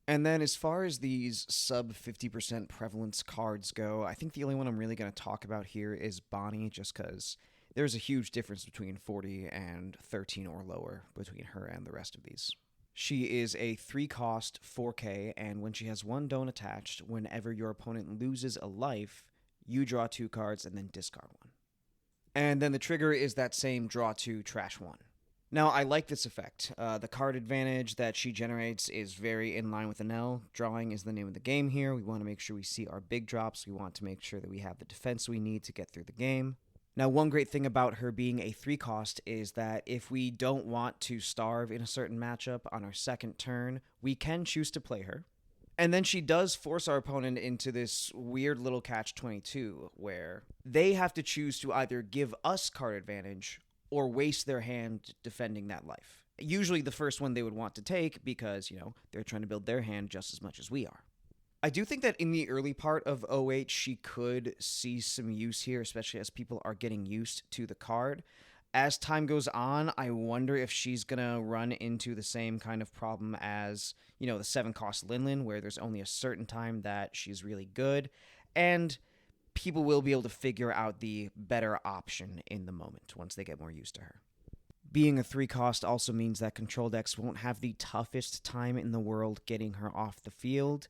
And then as far as these sub 50% prevalence cards go, I think the only one I'm really going to talk about here is Bonnie, just because there's a huge difference between 40 and 13 or lower between her and the rest of these. She is a 3-cost 4K, and when she has 1 don't attached, whenever your opponent loses a life, you draw 2 cards and then discard 1. And then the trigger is that same draw 2, trash 1. Now, I like this effect. The card advantage that she generates is very in line with Enel. Drawing is the name of the game here. We want to make sure we see our big drops. We want to make sure that we have the defense we need to get through the game. Now, one great thing about her being a 3-cost is that if we don't want to starve in a certain matchup on our second turn, we can choose to play her. And then she does force our opponent into this weird little catch-22 where they have to choose to either give us card advantage or waste their hand defending that life. Usually the first one they would want to take because, they're trying to build their hand just as much as we are. I do think that in the early part of 08, she could see some use here, especially as people are getting used to the card. As time goes on, I wonder if she's going to run into the same kind of problem as, the 7-cost Linlin, where there's only a certain time that she's really good, and people will be able to figure out the better option in the moment once they get more used to her. Being a 3-cost also means that control decks won't have the toughest time in the world getting her off the field.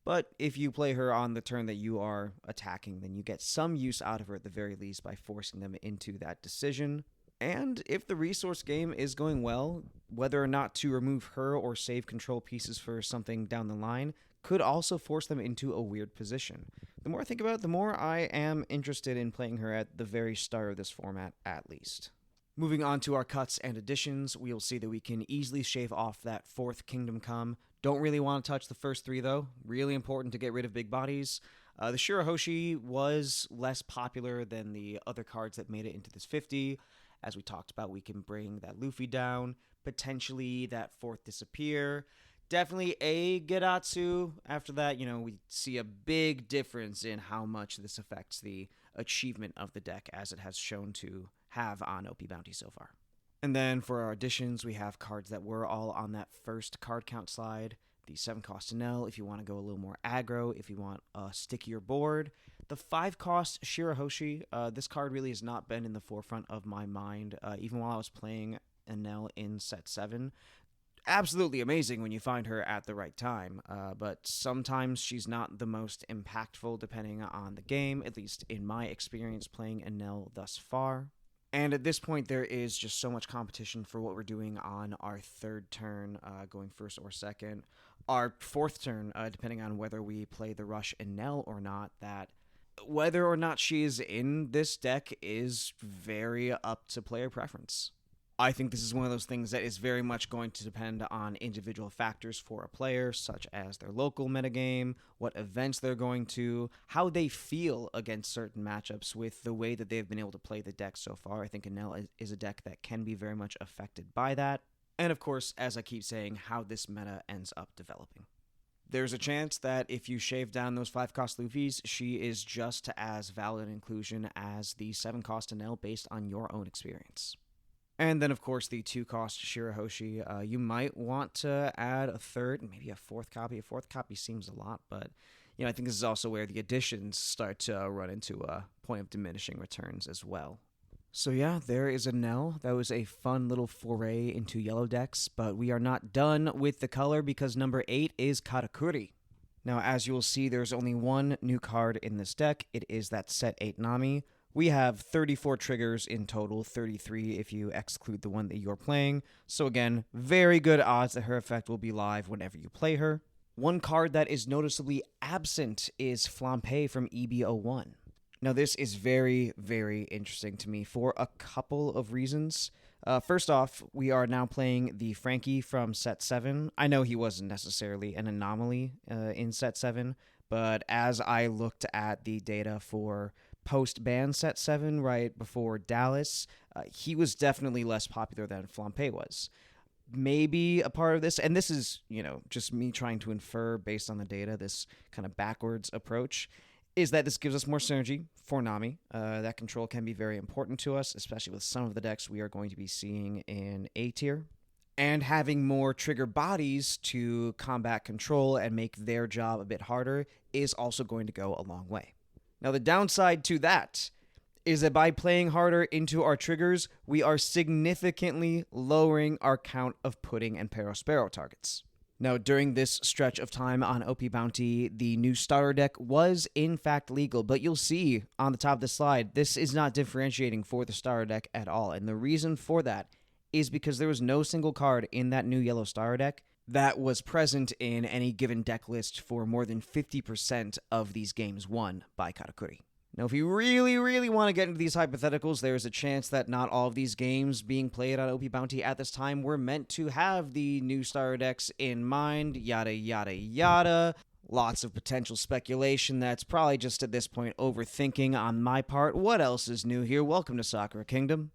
But if you play her on the turn that you are attacking, then you get some use out of her at the very least by forcing them into that decision. And if the resource game is going well, whether or not to remove her or save control pieces for something down the line could also force them into a weird position. The more I think about it, the more I am interested in playing her at the very start of this format, at least. Moving on to our cuts and additions, we'll see that we can easily shave off that 4th Kingdom Come. Don't really want to touch the first 3, though. Really important to get rid of big bodies. The Shirahoshi was less popular than the other cards that made it into this 50. As we talked about, we can bring that Luffy down, potentially that 4th disappear. Definitely a Gadatsu. After that, we see a big difference in how much this affects the achievement of the deck as it has shown to have on OPBounty so far. And then for our additions, we have cards that were all on that first card count slide. The 7-cost Enel, if you want to go a little more aggro, if you want a stickier board. The 5-cost Shirahoshi, this card really has not been in the forefront of my mind, even while I was playing Enel in Set 7. Absolutely amazing when you find her at the right time, but sometimes she's not the most impactful depending on the game, at least in my experience playing Enel thus far. And at this point, there is just so much competition for what we're doing on our 3rd turn, going 1st or 2nd. Our 4th turn, depending on whether we play the Rush Enel or not, that whether or not she is in this deck is very up to player preference. I think this is one of those things that is very much going to depend on individual factors for a player, such as their local metagame, what events they're going to, how they feel against certain matchups with the way that they've been able to play the deck so far. I think Enel is a deck that can be very much affected by that. And of course, as I keep saying, how this meta ends up developing. There's a chance that if you shave down those 5-cost Luffys, she is just as valid an inclusion as the 7-cost Enel based on your own experience. And then, of course, the 2-cost Shirahoshi. You might want to add a third, maybe a fourth copy. A fourth copy seems a lot, but I think this is also where the additions start to run into a point of diminishing returns as well. So yeah, there is Enel. That was a fun little foray into yellow decks, but we are not done with the color because number 8 is Katakuri. Now, as you will see, there's only one new card in this deck. It is that Set 8 Nami. We have 34 triggers in total, 33 if you exclude the one that you're playing. So again, very good odds that her effect will be live whenever you play her. One card that is noticeably absent is Flampe from EB01. Now this is very, very interesting to me for a couple of reasons. First off, we are now playing the Frankie from Set 7. I know he wasn't necessarily an anomaly in Set 7, but as I looked at the data for post-ban Set 7 right before Dallas, he was definitely less popular than Flampe was. Maybe a part of this, and this is, just me trying to infer based on the data, this kind of backwards approach, is that this gives us more synergy for Nami. That control can be very important to us, especially with some of the decks we are going to be seeing in A tier. And having more trigger bodies to combat control and make their job a bit harder is also going to go a long way. Now, the downside to that is that by playing harder into our triggers, we are significantly lowering our count of pudding and Perospero targets. Now, during this stretch of time on OPBounty, the new starter deck was in fact legal, but you'll see on the top of the slide, this is not differentiating for the starter deck at all. And the reason for that is because there was no single card in that new yellow starter deck that was present in any given deck list for more than 50% of these games won by Katakuri. Now, if you really, really want to get into these hypotheticals, there is a chance that not all of these games being played on OPBounty at this time were meant to have the new starter decks in mind, yada, yada, yada. Lots of potential speculation that's probably just at this point overthinking on my part. What else is new here? Welcome to Sakura Kingdom.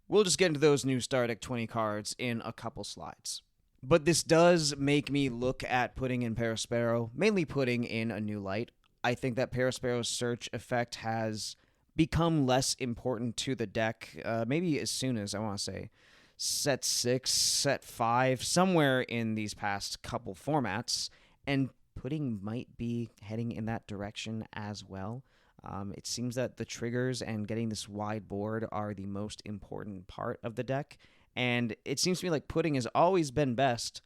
We'll just get into those new starter deck 20 cards in a couple slides. But this does make me look at putting in Perospero, mainly putting in a new light. I think that Perospero's search effect has become less important to the deck, maybe as soon as, I want to say, Set 6, Set 5, somewhere in these past couple formats, and pudding might be heading in that direction as well. It seems that the triggers and getting this wide board are the most important part of the deck, and it seems to me like pudding has always been best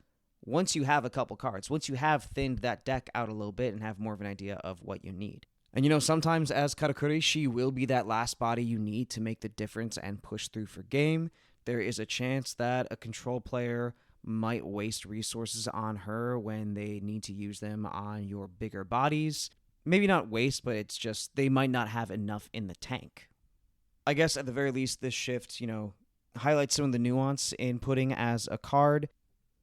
once you have a couple cards, once you have thinned that deck out a little bit and have more of an idea of what you need. And sometimes as Katakuri, she will be that last body you need to make the difference and push through for game. There is a chance that a control player might waste resources on her when they need to use them on your bigger bodies. Maybe not waste, but it's just they might not have enough in the tank. I guess at the very least, this shift, highlights some of the nuance in pudding as a card.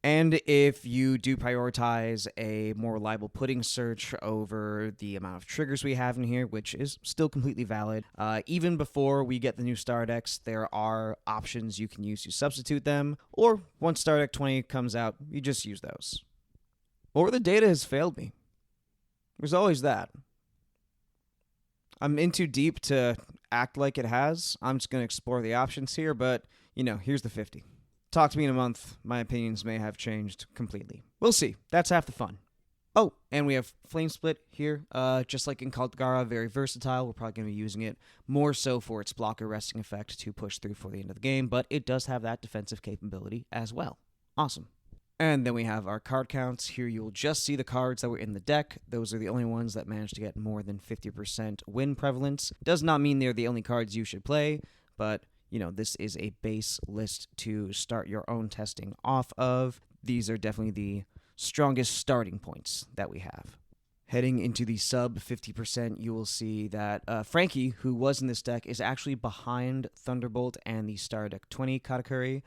And if you do prioritize a more reliable pudding search over the amount of triggers we have in here, which is still completely valid, even before we get the new star decks, there are options you can use to substitute them, or once Star Deck 20 comes out, you just use those. Or the data has failed me. There's always that. I'm in too deep to act like it has. I'm just going to explore the options here, but, here's the 50. Talk to me in a month. My opinions may have changed completely. We'll see. That's half the fun. Oh, and we have Flame Split here. Just like in Kaltgara, very versatile. We're probably going to be using it more so for its blocker resting effect to push through for the end of the game, but it does have that defensive capability as well. Awesome. And then we have our card counts. Here you'll just see the cards that were in the deck. Those are the only ones that managed to get more than 50% win prevalence. Does not mean they're the only cards you should play, but this is a base list to start your own testing off of. These are definitely the strongest starting points that we have. Heading into the sub 50%, you will see that Frankie, who was in this deck, is actually behind Thunderbolt and the Star Deck 20 Katakuri.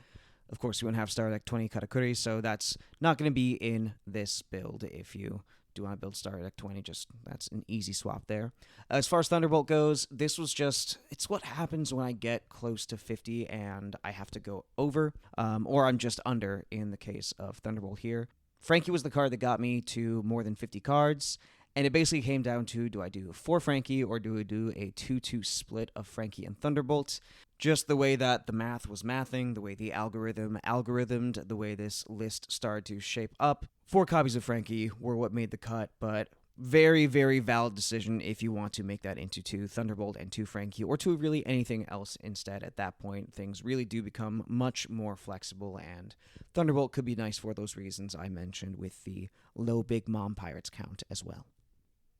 Of course, we won't have Star Deck 20 Katakuri, so that's not going to be in this build. If you do want to build Star Deck 20, that's an easy swap there. As far as Thunderbolt goes, this was it's what happens when I get close to 50 and I have to go over, or I'm just under in the case of Thunderbolt here. Frankie was the card that got me to more than 50 cards, and it basically came down to, do I do 4 Frankie or do I do a 2-2 split of Frankie and Thunderbolt? Just the way that the math was mathing, the way the algorithmed, the way this list started to shape up. 4 copies of Frankie were what made the cut, but very, very valid decision if you want to make that into 2 Thunderbolt and 2 Frankie, or 2 really anything else instead. At that point, things really do become much more flexible, and Thunderbolt could be nice for those reasons I mentioned with the low Big Mom Pirates count as well.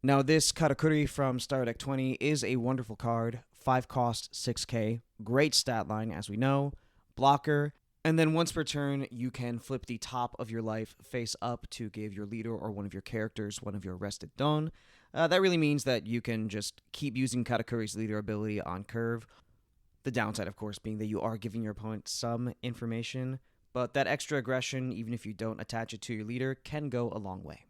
Now, this Katakuri from Star Deck 20 is a wonderful card. 5 cost, 6k. Great stat line, as we know. Blocker. And then once per turn, you can flip the top of your life face up to give your leader or one of your characters one of your Rested Dawn. That really means that you can just keep using Katakuri's leader ability on curve. The downside, of course, being that you are giving your opponent some information, but that extra aggression, even if you don't attach it to your leader, can go a long way.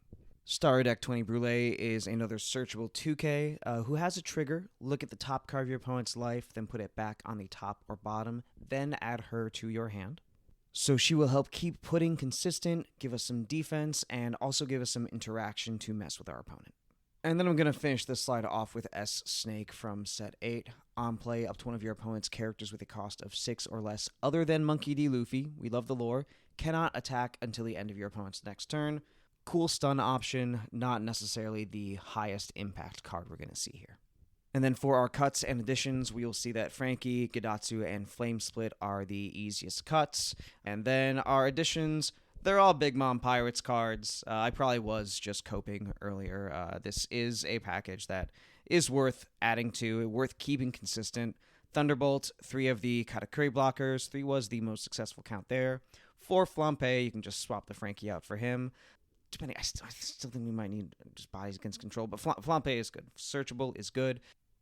Star Deck 20 Brule is another searchable 2k who has a trigger. Look at the top card of your opponent's life, then put it back on the top or bottom, then add her to your hand. So she will help keep putting consistent, give us some defense, and also give us some interaction to mess with our opponent. And then I'm going to finish this slide off with S Snake from set 8. On play, up to one of your opponent's characters with a cost of 6 or less, other than Monkey D. Luffy, we love the lore, cannot attack until the end of your opponent's next turn. Cool stun option, not necessarily the highest impact card we're going to see here. And then for our cuts and additions, we will see that Frankie, Gidatsu, and Flame Split are the easiest cuts. And then our additions, they're all Big Mom Pirates cards. I probably was just coping earlier. This is a package that is worth adding to, worth keeping consistent. Thunderbolt, 3 of the Katakuri blockers. 3 was the most successful count there. 4 Flampe, you can just swap the Frankie out for him. Depending, I still think we might need just bodies against control, but Flampe is good. Searchable is good.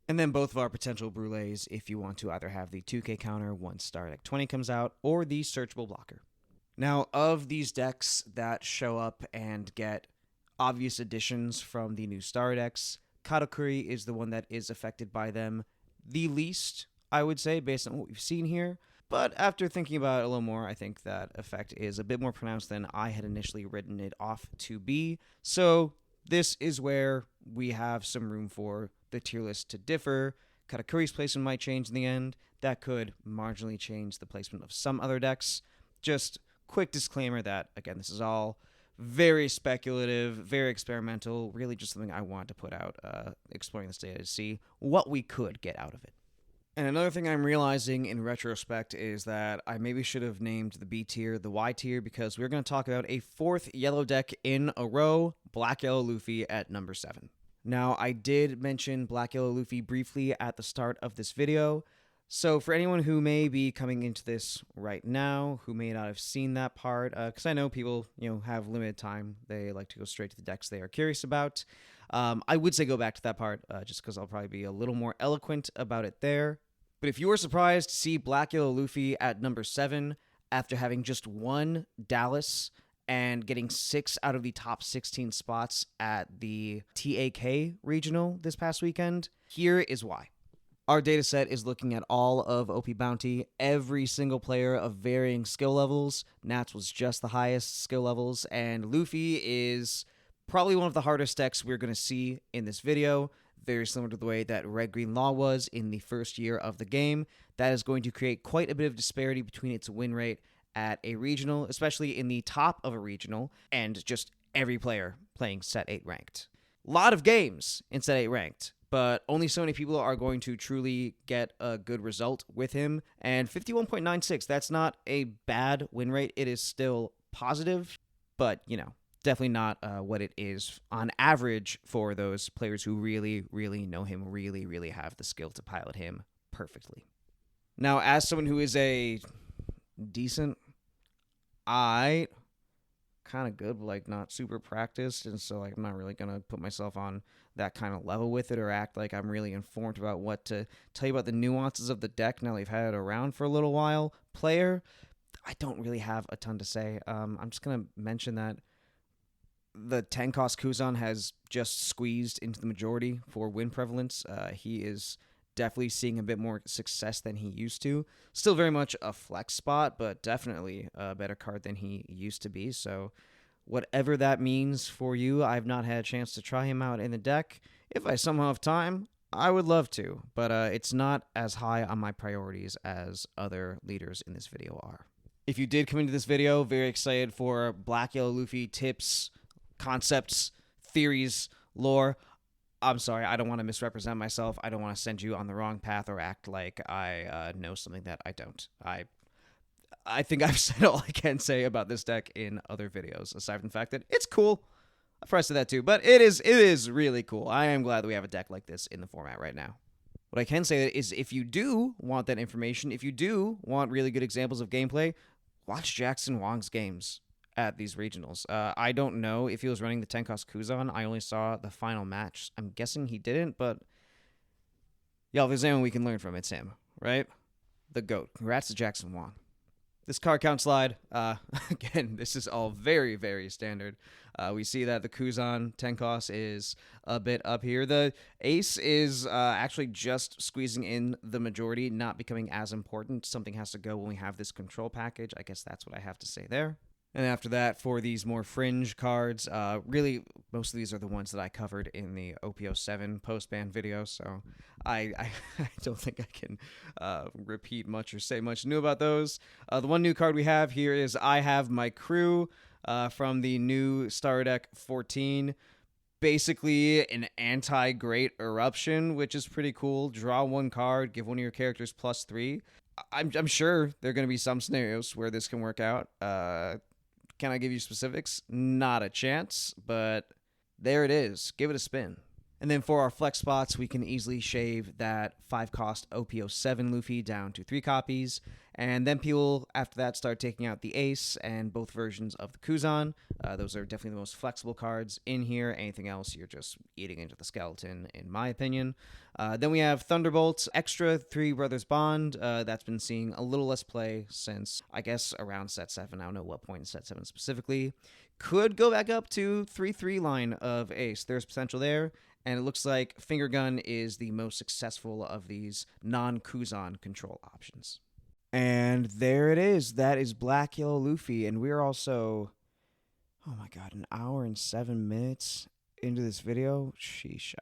And then both of our potential Brules, if you want to either have the 2k counter once Star Deck 20 comes out, or the searchable blocker. Now, of these decks that show up and get obvious additions from the new Star Decks, Katakuri is the one that is affected by them the least, I would say, based on what we've seen here. But after thinking about it a little more, I think that effect is a bit more pronounced than I had initially written it off to be. So this is where we have some room for the tier list to differ. Katakuri's placement might change in the end. That could marginally change the placement of some other decks. Just quick disclaimer that, again, this is all very speculative, very experimental, really just something I wanted to put out, exploring this data to see what we could get out of it. And another thing I'm realizing in retrospect is that I maybe should have named the B tier the Y tier, because we're going to talk about a 4th yellow deck in a row, Black Yellow Luffy at number 7. Now, I did mention Black Yellow Luffy briefly at the start of this video, so for anyone who may be coming into this right now, who may not have seen that part, because I know people, have limited time, they like to go straight to the decks they are curious about, I would say go back to that part, just because I'll probably be a little more eloquent about it there. But if you were surprised to see Black Yellow Luffy at number 7 after having just won Dallas and getting 6 out of the top 16 spots at the TAK regional this past weekend, here is why. Our dataset is looking at all of OPBounty, every single player of varying skill levels. Nats was just the highest skill levels, and Luffy is probably one of the hardest decks we're going to see in this video. Very similar to the way that Red Green Law was in the first year of the game. That is going to create quite a bit of disparity between its win rate at a regional, especially in the top of a regional, and just every player playing Set 8 ranked. A lot of games in Set 8 ranked, but only so many people are going to truly get a good result with him. And 51.96, that's not a bad win rate. It is still positive, but, definitely not what it is on average for those players who really, really know him, really, really have the skill to pilot him perfectly. Now, as someone who is a decent, kind of good, but like not super practiced, and so like I'm not really gonna put myself on that kind of level with it or act like I'm really informed about what to tell you about the nuances of the deck now that you've had it around for a little while. Player, I don't really have a ton to say. I'm just gonna mention that the 10 cost Kuzan has just squeezed into the majority for win prevalence. He is definitely seeing a bit more success than he used to. Still very much a flex spot, but definitely a better card than he used to be. So whatever that means for you, I've not had a chance to try him out in the deck. If I somehow have time, I would love to, but it's not as high on my priorities as other leaders in this video are. If you did come into this video very excited for Black Yellow Luffy tips, concepts, theories, lore, I'm sorry, I don't want to misrepresent myself. I don't want to send you on the wrong path or act like I know something that I don't. I think I've said all I can say about this deck in other videos, aside from the fact that it's cool. I've probably said that too, but it is really cool. I am glad that we have a deck like this in the format right now. What I can say is if you do want that information, if you do want really good examples of gameplay, watch Jackson Wong's games at these regionals. I don't know if he was running the 10 cost Kuzan. I only saw the final match. I'm guessing he didn't, but yeah, if there's anyone we can learn from, it's him, right? The GOAT. Congrats to Jackson Wong. This card count slide, again, this is all very, very standard. We see that the Kuzan 10 cost is a bit up here. The ace is actually just squeezing in the majority, not becoming as important. Something has to go when we have this control package. I guess that's what I have to say there. And after that, for these more fringe cards, really, most of these are the ones that I covered in the OP07 post-ban video, so I don't think I can repeat much or say much new about those. The one new card we have here is I Have My Crew from the new Star Deck 14. Basically an anti-Great Eruption, which is pretty cool. Draw one card, give one of your characters +3. I'm sure there are going to be some scenarios where this can work out. Can I give you specifics? Not a chance, but there it is. Give it a spin. And then for our flex spots, we can easily shave that 5 cost OP07 Luffy down to 3 copies. And then people, after that, start taking out the Ace and both versions of the Kuzan. Those are definitely the most flexible cards in here. Anything else, you're just eating into the skeleton, in my opinion. Then we have Thunderbolt, extra 3 Brothers Bond. That's been seeing a little less play since, I guess, around set 7. I don't know what point in set 7 specifically. Could go back up to 3/3 line of Ace. There's potential there. And it looks like Finger Gun is the most successful of these non-Kuzan control options. And there it is. That is Black Yellow Luffy. And we're also, oh my god, 1 hour and 7 minutes into this video. Sheesh.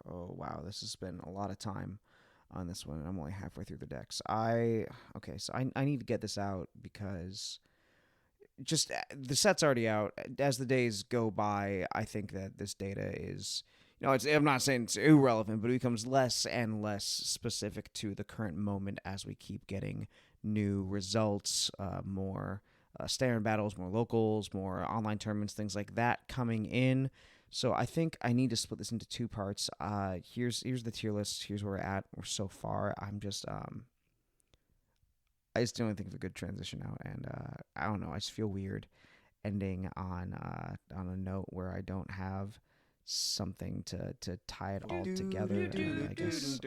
Oh wow, this has been a lot of time on this one. I'm only halfway through the decks. Okay, so I need to get this out because just the set's already out. As the days go by, I think that this data is, I'm not saying it's irrelevant, but it becomes less and less specific to the current moment as we keep getting new results, more standard battles, more locals, more online tournaments, things like that coming in. So I think I need to split this into 2 parts. Here's the tier list. Here's where we're at. We're so far. I just don't think of a good transition now, and I don't know. I just feel weird ending on a note where I don't have something to tie it all together. And I guess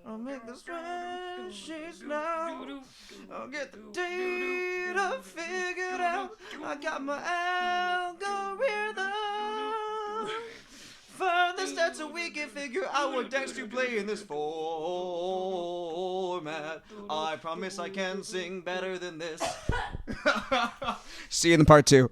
I'll make the spreadsheets now. I'll get the data figured out. I got my algorithm. For the stats so we can figure out what decks to play in this format. I promise I can sing better than this. See you in the part 2.